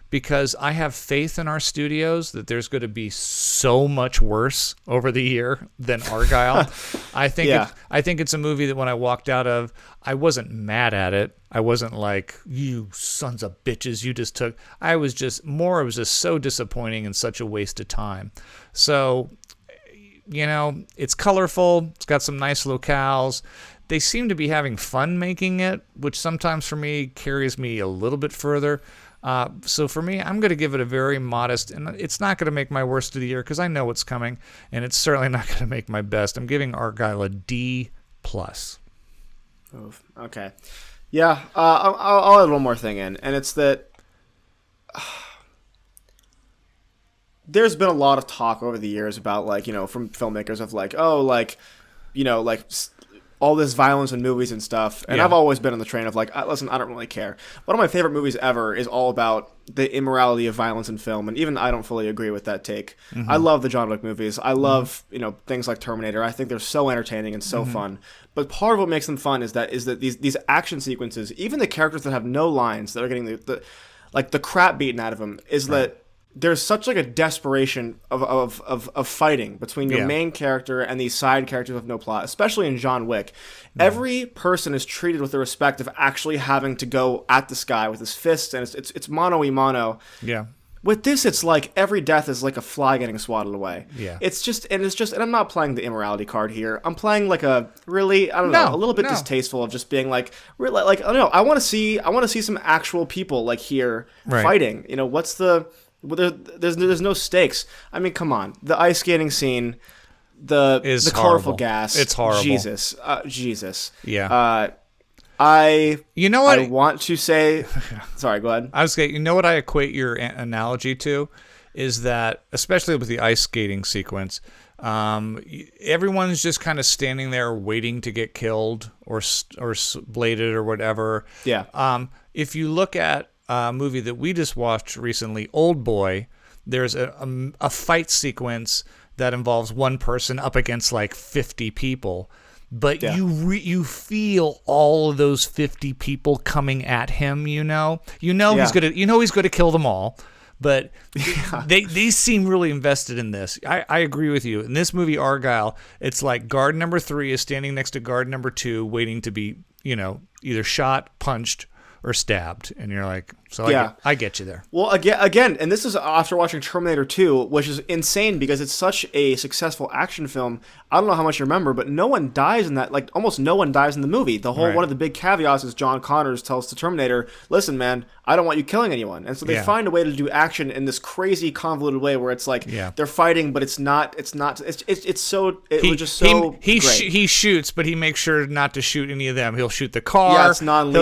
because I have faith in our studios that there's going to be so much worse over the year than Argyle. I think it's a movie that when I walked out of, I wasn't mad at it. I wasn't like, you sons of bitches, you just took. It was just so disappointing and such a waste of time. So, you know, it's colorful. It's got some nice locales. They seem to be having fun making it, which sometimes for me carries me a little bit further. So for me, I'm going to give it a very modest, and it's not going to make my worst of the year because I know what's coming, and it's certainly not going to make my best. I'm giving Argyle a D+. Okay. Yeah, I'll add one more thing in, and it's that there's been a lot of talk over the years about, like, you know, from filmmakers of like, oh, like, you know, like all this violence in movies and stuff. And I've always been on the train of like, listen, I don't really care. One of my favorite movies ever is all about the immorality of violence in film. And even I don't fully agree with that take. I love the John Wick movies. I love, you know, things like Terminator. I think they're so entertaining and so fun. But part of what makes them fun is that these action sequences, even the characters that have no lines, that are getting the crap beaten out of them, is that there's such like a desperation of fighting between your main character and these side characters with no plot, especially in John Wick. Every person is treated with the respect of actually having to go at this guy with his fists, and it's mano-y-mano. Yeah. With this, it's like every death is like a fly getting swatted away. Yeah. And I'm not playing the immorality card here. I'm playing like a really, I don't know, a little bit distasteful of just being like, really, like, I don't know, I want to see some actual people like here fighting. You know, what's the... Well, there's no stakes. I mean, come on. The ice skating scene, the colorful gas. It's horrible. Jesus. Yeah. You know what? I want to say. Sorry, go ahead. I was saying, you know what I equate your analogy to is that, especially with the ice skating sequence, everyone's just kind of standing there waiting to get killed or bladed or whatever. Yeah. If you look at a movie that we just watched recently, Old Boy, there's a fight sequence that involves one person up against like 50 people. but you feel all of those 50 people coming at him. He's gonna kill them all. But they seem really invested in this. I agree with you. In this movie, Argyle, it's like guard number 3 is standing next to guard number 2, waiting to be, either shot, punched, or stabbed. And you're like, I get you there. Well, again, and this is after watching Terminator 2, which is insane because it's such a successful action film. I don't know how much you remember, but no one dies in that. Like, almost no one dies in the movie. The whole one of the big caveats is John Connors tells the Terminator, "Listen, man, I don't want you killing anyone." And so they find a way to do action in this crazy convoluted way where it's like they're fighting, but it's not. It was just so great. He shoots, but he makes sure not to shoot any of them. He'll shoot the car. Yeah, it's non-lethal.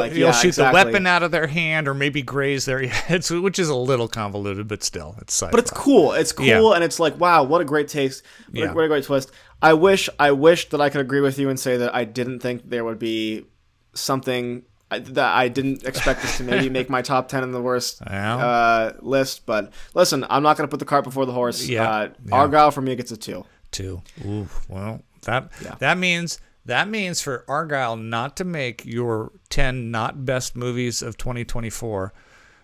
He'll shoot the weapon out of their hand, or maybe graze their heads, which is a little convoluted, but still, it's sci-fi. But it's cool. It's cool, and it's like, wow, what a great taste. What a great twist. I wish that I could agree with you and say that I didn't think there would be something that I didn't expect this to maybe make my top 10 in the worst list. But listen, I'm not going to put the cart before the horse. Argyle for me gets a 2. 2. Ooh, well, that means for Argyle not to make your 10 not best movies of 2024,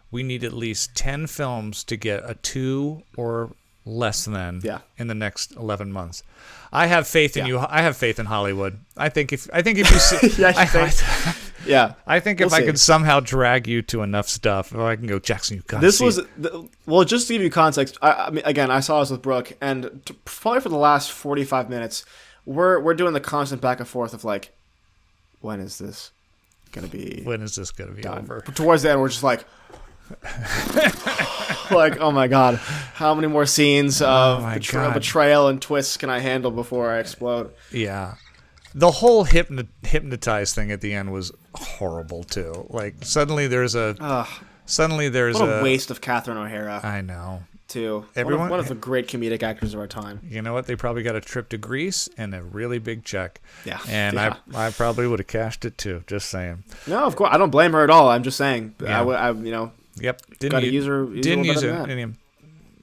we need at least 10 films to get a 2 or less than in the next 11 months. I have faith in you. I have faith in Hollywood. I think if you see, I think if I could somehow drag you to enough stuff, or I can go, Jackson, you got this was well, just to give you context. I mean, again, I saw this with Brooke, and probably for the last 45 minutes, we're doing the constant back and forth of like, when is this gonna be done? Over? But towards the end, we're just like. Like, oh my god, how many more scenes of betrayal and twists can I handle before I explode? Yeah, the whole hypnotized thing at the end was horrible too. Like suddenly there's a waste of Catherine O'Hara. I know. Too. One of the great comedic actors of our time. You know what? They probably got a trip to Greece and a really big check. Yeah. And I probably would have cashed it too. Just saying. No, of course I don't blame her at all. I'm just saying. Yeah. Yep. Didn't use it.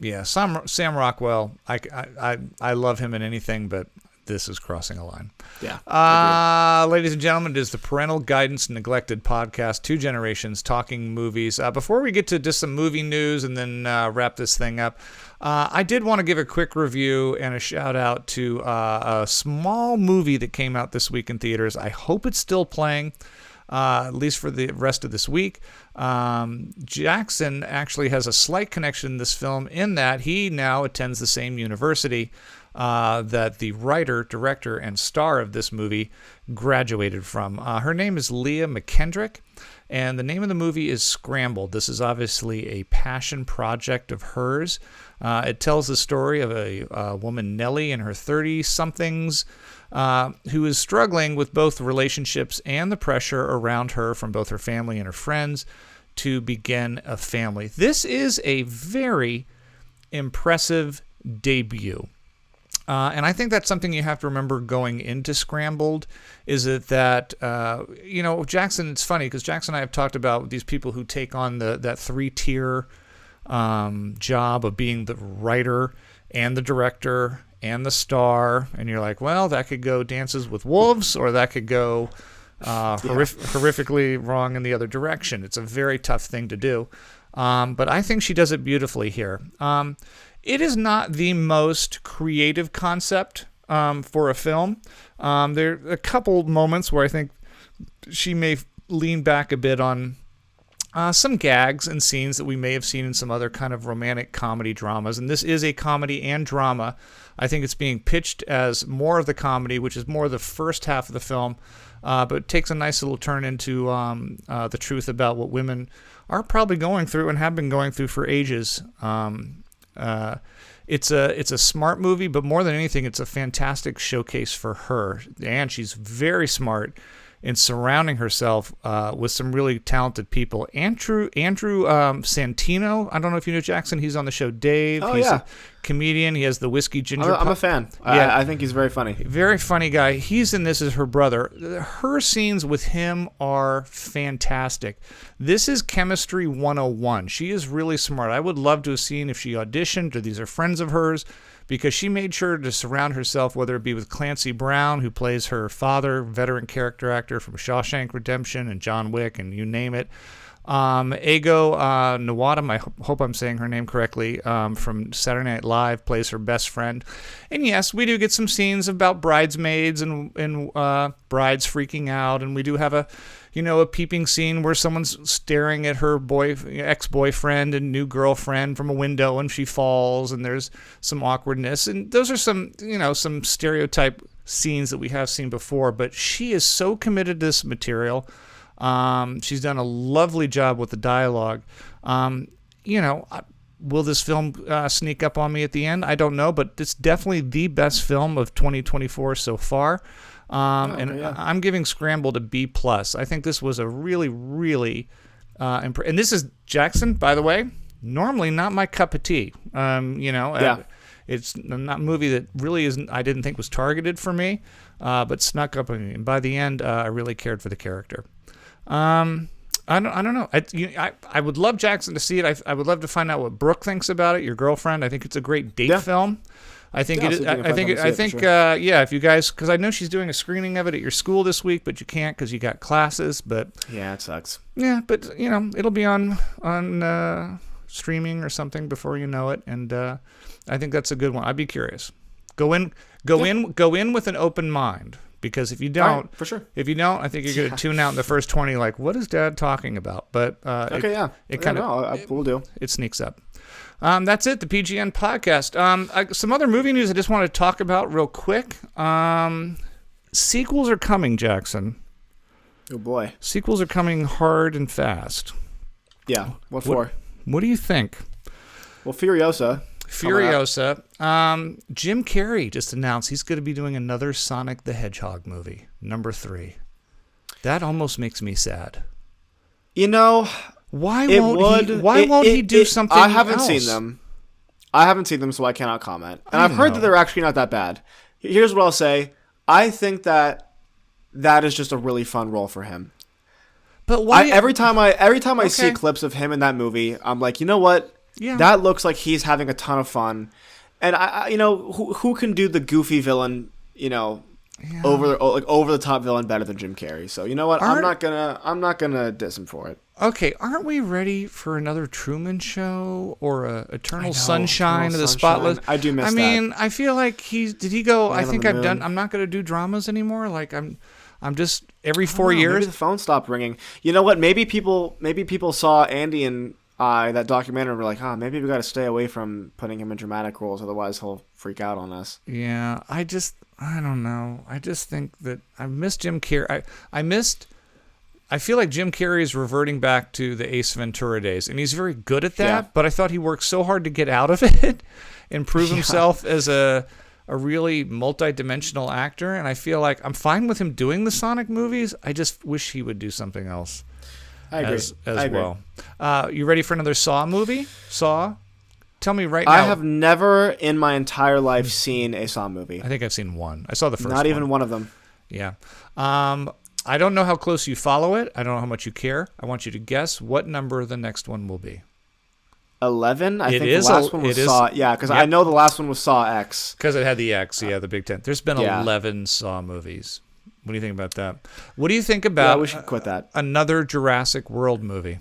Yeah. Sam Rockwell. I love him in anything, but this is crossing a line. Yeah. Ladies and gentlemen, it is the Parental Guidance Neglected podcast, 2 generations talking movies. Before we get to just some movie news and then wrap this thing up, I did want to give a quick review and a shout out to a small movie that came out this week in theaters. I hope it's still playing. At least for the rest of this week. Jackson actually has a slight connection in this film in that he now attends the same university that the writer, director, and star of this movie graduated from. Her name is Leah McKendrick, and the name of the movie is Scrambled. This is obviously a passion project of hers. It tells the story of a woman, Nellie, in her 30-somethings, who is struggling with both relationships and the pressure around her from both her family and her friends to begin a family. This is a very impressive debut. And I think that's something you have to remember going into Scrambled, is that Jackson, it's funny because Jackson and I have talked about these people who take on that 3-tier job of being the writer and the director and the star, and you're like, well, that could go Dances with Wolves, or that could go horrifically wrong in the other direction. It's a very tough thing to do, but I think she does it beautifully here. It is not the most creative concept for a film. There are a couple moments where I think she may lean back a bit on some gags and scenes that we may have seen in some other kind of romantic comedy dramas. And this is a comedy and drama. I think it's being pitched as more of the comedy, which is more the first half of the film, but it takes a nice little turn into the truth about what women are probably going through and have been going through for ages. It's a smart movie, but more than anything, it's a fantastic showcase for her. And she's very smart in surrounding herself with some really talented people. Andrew Santino, I don't know if you know Jackson. He's on the show Dave. He's a comedian. He has the Whiskey Ginger. I'm a fan. Yeah. I think he's very funny. Very funny guy. He's in this as her brother. Her scenes with him are fantastic. This is chemistry 101. She is really smart. I would love to have seen if she auditioned or these are friends of hers, because she made sure to surround herself, whether it be with Clancy Brown, who plays her father, veteran character actor from Shawshank Redemption and John Wick and you name it. Ego Nawadam, I hope I'm saying her name correctly, from Saturday Night Live, plays her best friend. And yes, we do get some scenes about bridesmaids and brides freaking out, and we do have a peeping scene where someone's staring at her ex-boyfriend and new girlfriend from a window, and she falls, and there's some awkwardness. And those are some stereotype scenes that we have seen before, but she is so committed to this material. She's done a lovely job with the dialogue. Will this film sneak up on me at the end? I don't know, but it's definitely the best film of 2024 so far. I'm giving Scrambled a B+. I think this was a really, really and this is Jackson, by the way, normally not my cup of tea. It's not a movie that really isn't. I didn't think was targeted for me, but snuck up on me. And by the end, I really cared for the character. I don't know. I would love Jackson to see it. I would love to find out what Brooke thinks about it. Your girlfriend. I think it's a great date film. I think it is. If you guys, because I know she's doing a screening of it at your school this week, but you can't because you got classes. But yeah, it sucks. Yeah, but it'll be on streaming or something before you know it, and I think that's a good one. I'd be curious. Go in with an open mind. Because if you don't, right, for sure. If you don't, I think you're going to tune out in the first 20. Like, what is Dad talking about? But it kind of will do. It sneaks up. That's it. The PGN podcast. Some other movie news I just want to talk about real quick. Sequels are coming, Jackson. Oh boy, sequels are coming hard and fast. Yeah. What for? What do you think? Well, Furiosa. Jim Carrey just announced he's going to be doing another Sonic the Hedgehog movie, number 3. That almost makes me sad. Why won't he do something else? I haven't seen them, so I cannot comment. And I've heard that they're actually not that bad. Here's what I'll say. I think that is just a really fun role for him. But why? Every time I see clips of him in that movie, I'm like, you know what? Yeah. That looks like he's having a ton of fun, and who can do the goofy villain, over the top villain better than Jim Carrey? So you know what, I'm not gonna diss him for it. Okay, aren't we ready for another Truman Show or a Eternal Sunshine of the Spotless? I do miss that. I mean, I feel like did he go? I think I'm not gonna do dramas anymore. Like I'm just every 4 years. Maybe the phone stopped ringing. You know what? Maybe people saw Andy and that documentary and were like, maybe we got to stay away from putting him in dramatic roles, otherwise he'll freak out on us. Yeah, I don't know. I just think that I missed Jim Carrey. I feel like Jim Carrey is reverting back to the Ace Ventura days, and he's very good at that, but I thought he worked so hard to get out of it and prove himself as a really multi-dimensional actor, and I feel like I'm fine with him doing the Sonic movies. I just wish he would do something else. I agree. As well. You ready for another Saw movie? Saw? Tell me right now. I have never in my entire life seen a Saw movie. I think I've seen one. I saw the first one. Not even one of them. Yeah. I don't know how close you follow it. I don't know how much you care. I want you to guess what number the next one will be. 11? I think the last one was Saw. Yeah, because I know the last one was Saw X. Because it had the X, the Big 10. There's been 11 Saw movies. What do you think about that? What do you think about we should quit that. Another Jurassic World movie?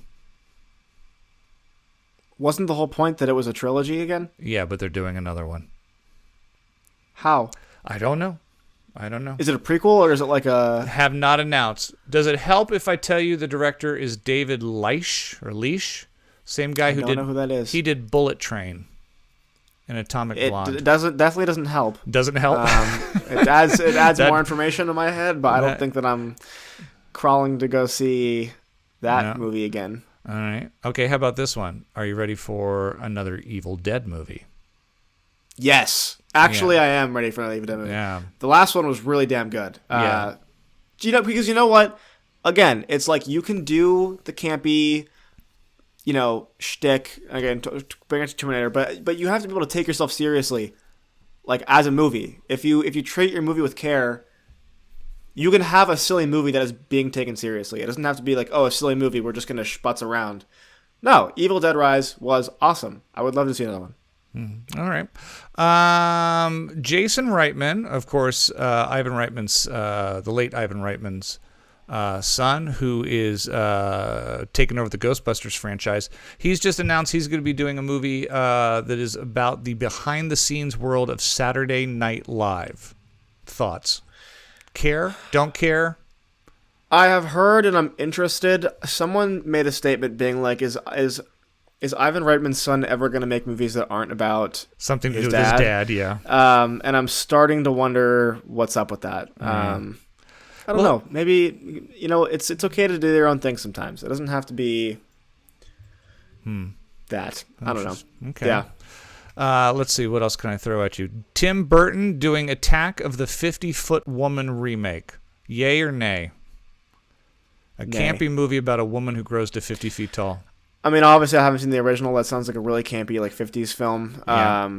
Wasn't the whole point that it was a trilogy again? Yeah, but they're doing another one. How? I don't know. Is it a prequel or is it like a... Have not announced. Does it help if I tell you the director is David Leitch? Same guy who did... I don't know who that is. He did Bullet Train and Atomic Blonde. It definitely doesn't help. Doesn't help? It adds more information to my head, but I don't think that I'm crawling to go see that movie again. All right. Okay, how about this one? Are you ready for another Evil Dead movie? Yes. Actually, I am ready for another Evil Dead movie. Yeah. The last one was really damn good. Because you know what? Again, it's like you can do the campy, shtick, again, bring it to Terminator, but you have to be able to take yourself seriously, like, as a movie. If you treat your movie with care, you can have a silly movie that is being taken seriously. It doesn't have to be like, a silly movie, we're just going to schputz around. No, Evil Dead Rise was awesome. I would love to see another one. All right. Jason Reitman, of course, Ivan Reitman's, the late Ivan Reitman's son, who is taking over the Ghostbusters franchise. He's just announced he's going to be doing a movie that is about the behind-the-scenes world of Saturday Night Live. Thoughts? Care? Don't care? I have heard and I'm interested. Someone made a statement being like, is Ivan Reitman's son ever going to make movies that aren't about something to his do with dad? his dad, yeah. And I'm starting to wonder what's up with that. I don't know. Maybe, it's okay to do their own thing sometimes. It doesn't have to be that. I don't know. Okay. Yeah. Let's see. What else can I throw at you? Tim Burton doing Attack of the 50-Foot Woman remake. Yay or nay? A campy movie about a woman who grows to 50 feet tall. I mean, obviously, I haven't seen the original. That sounds like a really campy, 50s film. Yeah.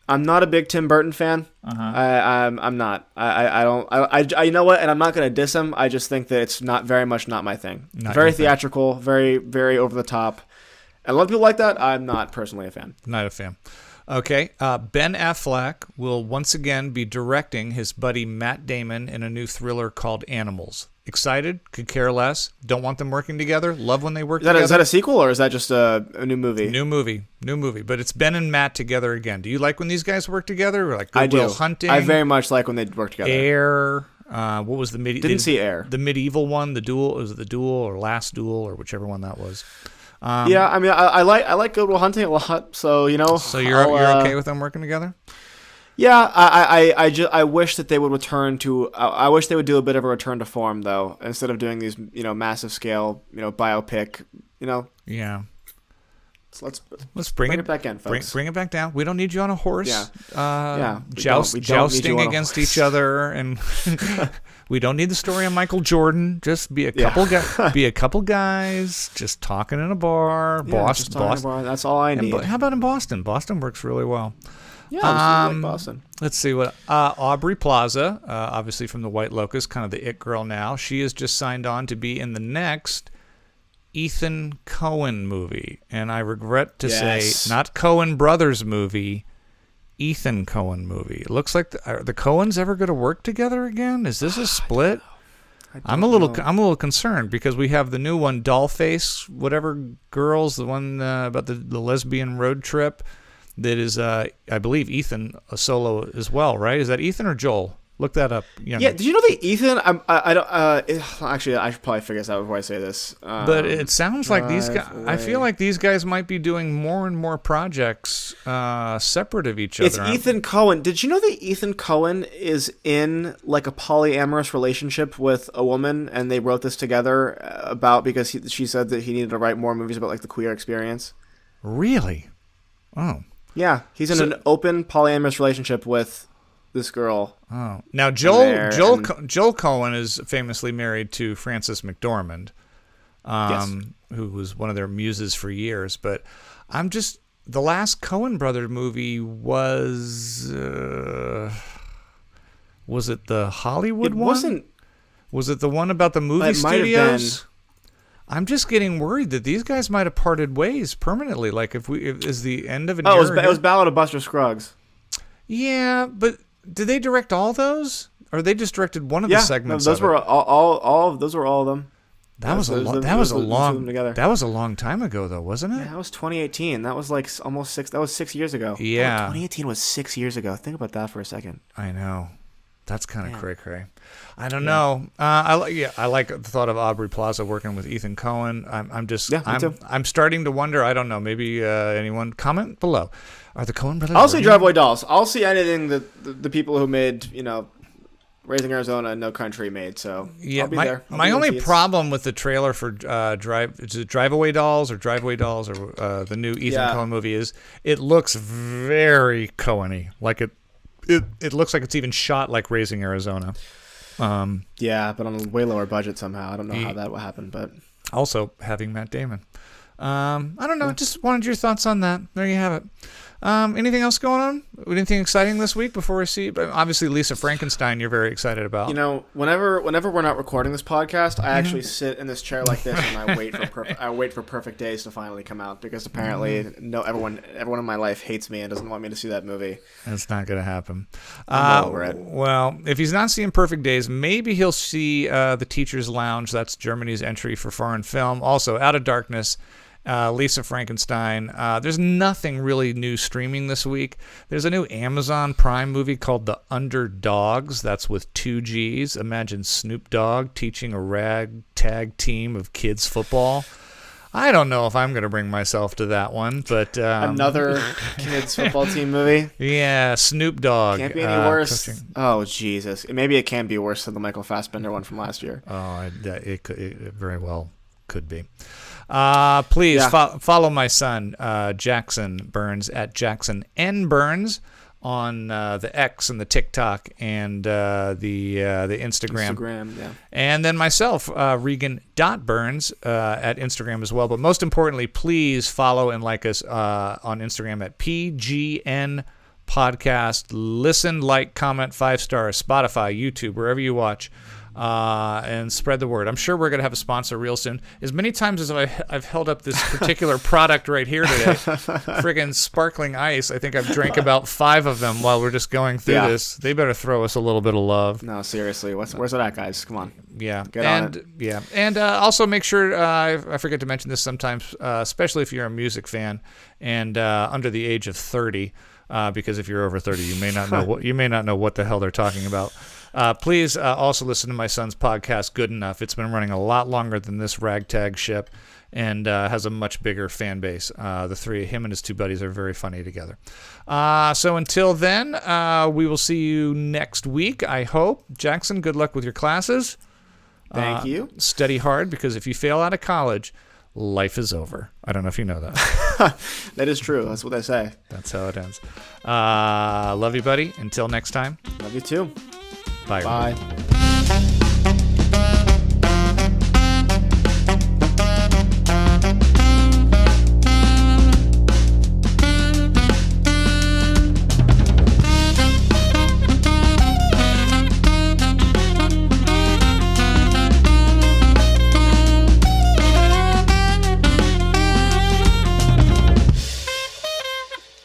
I'm not a big Tim Burton fan. I'm not. I don't. You know what? And I'm not going to diss him. I just think that it's not my thing. Very theatrical, very, very over the top. And a lot of people like that. I'm not personally a fan. Not a fan. Okay. Ben Affleck will once again be directing his buddy Matt Damon in a new thriller called Animals. Excited? Could care less? Don't want them working together? Love when they work together? Is that a sequel or is that just a new movie? New movie. But it's Ben and Matt together again. Do you like when these guys work together? Or like Good I do. Will Hunting? I very much like when they work together. Air. What was the Didn't see Air. The medieval one. The Duel. Was it the Duel or Last Duel or whichever one that was? Yeah, I mean, I like Good Will Hunting a lot. So So you're okay with them working together? Yeah, I wish that they would return to. I wish they would do a bit of a return to form, though, instead of doing these, massive scale, biopic, Yeah. So let's bring it back in, folks. Bring it back down. We don't need you on a horse. Yeah. Jousting against each other, and we don't need the story on Michael Jordan. Just be a couple guys, just talking in a bar. Boston. That's all I need. How about in Boston? Boston works really well. Yeah, I like Boston. Let's see what Aubrey Plaza, obviously from the White Lotus, kind of the it girl now. She has just signed on to be in the next Ethan Coen movie, and I regret to say, not Coen Brothers movie, Ethan Coen movie. It looks like are the Coens ever going to work together again? Is this a split? I'm a little concerned because we have the new one, Dollface, whatever girls, the one about the lesbian road trip. That is, I believe, Ethan a solo as well, right? Is that Ethan or Joel? Look that up. Yeah, did you know that Ethan? I don't. Actually, I should probably figure this out before I say this. But it sounds like these guys. I feel like these guys might be doing more and more projects separate of each other. It's Ethan Coen. Did you know that Ethan Coen is in a polyamorous relationship with a woman, and they wrote this together because she said that he needed to write more movies about the queer experience. Really? Oh. Yeah, he's in an open polyamorous relationship with this girl. Oh, now Joel Coen is famously married to Frances McDormand, who was one of their muses for years. But the last Coen brother movie was it the Hollywood one? Wasn't. Was it the one about the movie studios? I'm just getting worried that these guys might have parted ways permanently. If is the end of an era. It was Ballad of Buster Scruggs. Yeah, but did they direct all those, or they just directed one of the segments? Those were all. Those were all of them. That was a long time ago, though, wasn't it? Yeah, that was 2018. That was almost 6. That was 6 years ago. Yeah, 2018 was 6 years ago. Think about that for a second. I know. That's kind of cray-cray. I don't know. I like the thought of Aubrey Plaza working with Ethan Coen. I'm starting to wonder. I don't know. Maybe anyone comment below. Are the Coen brothers? I'll see Driveway Dolls. I'll see anything that the people who made Raising Arizona and No Country made. So yeah, I'll be there. My only problem with the trailer for Driveway Dolls or the new Ethan Coen movie is it looks very Coen-y. It looks like it's even shot like Raising Arizona. Yeah, but on a way lower budget somehow. I don't know how that will happen, but also having Matt Damon. I don't know. Just wanted your thoughts on that. There you have it. Anything else going on? Anything exciting this week before we see? Obviously, Lisa Frankenstein, you're very excited about. You know, whenever we're not recording this podcast, I actually sit in this chair like this and I wait for Perfect Days to finally come out, because apparently everyone in my life hates me and doesn't want me to see that movie. That's not going to happen. I'm over it. Well, if he's not seeing Perfect Days, maybe he'll see The Teacher's Lounge. That's Germany's entry for foreign film. Also, Out of Darkness. Lisa Frankenstein. There's nothing really new streaming this week. There's a new Amazon Prime movie called The Underdogs. That's with 2 G's. Imagine Snoop Dogg teaching a ragtag team of kids football. I don't know if I'm going to bring myself to that one, but... Another kids football team movie? Yeah, Snoop Dogg. Can't be any worse. Coaching. Oh, Jesus. Maybe it can be worse than the Michael Fassbender one from last year. Oh, it very well could be. Please follow my son, Jackson Burns, at Jackson N. Burns on the X and the TikTok and the Instagram. Yeah. And then myself, Regan.Burns at Instagram as well. But most importantly, please follow and like us on Instagram at PGN Podcast. Listen, like, comment, 5 stars, Spotify, YouTube, wherever you watch. And spread the word. I'm sure we're going to have a sponsor real soon. As many times as I've held up this particular product right here today, friggin' sparkling ice, I think I've drank about 5 of them while we're just going through this. They better throw us a little bit of love. No, seriously. Where's it at, guys? Come on. Yeah. Get on it. Yeah. And also make sure, I forget to mention this sometimes, especially if you're a music fan and under the age of 30, because if you're over 30, you may not know what the hell they're talking about. Please also listen to my son's podcast, Good Enough. It's been running a lot longer than this ragtag ship and has a much bigger fan base. The three, him and his 2 buddies, are very funny together. So until then, we will see you next week, I hope. Jackson, good luck with your classes. Thank you. Study hard, because if you fail out of college, life is over. I don't know if you know that. That is true. That's what they say. That's how it ends. Love you, buddy. Until next time. Love you too. Bye. Bye.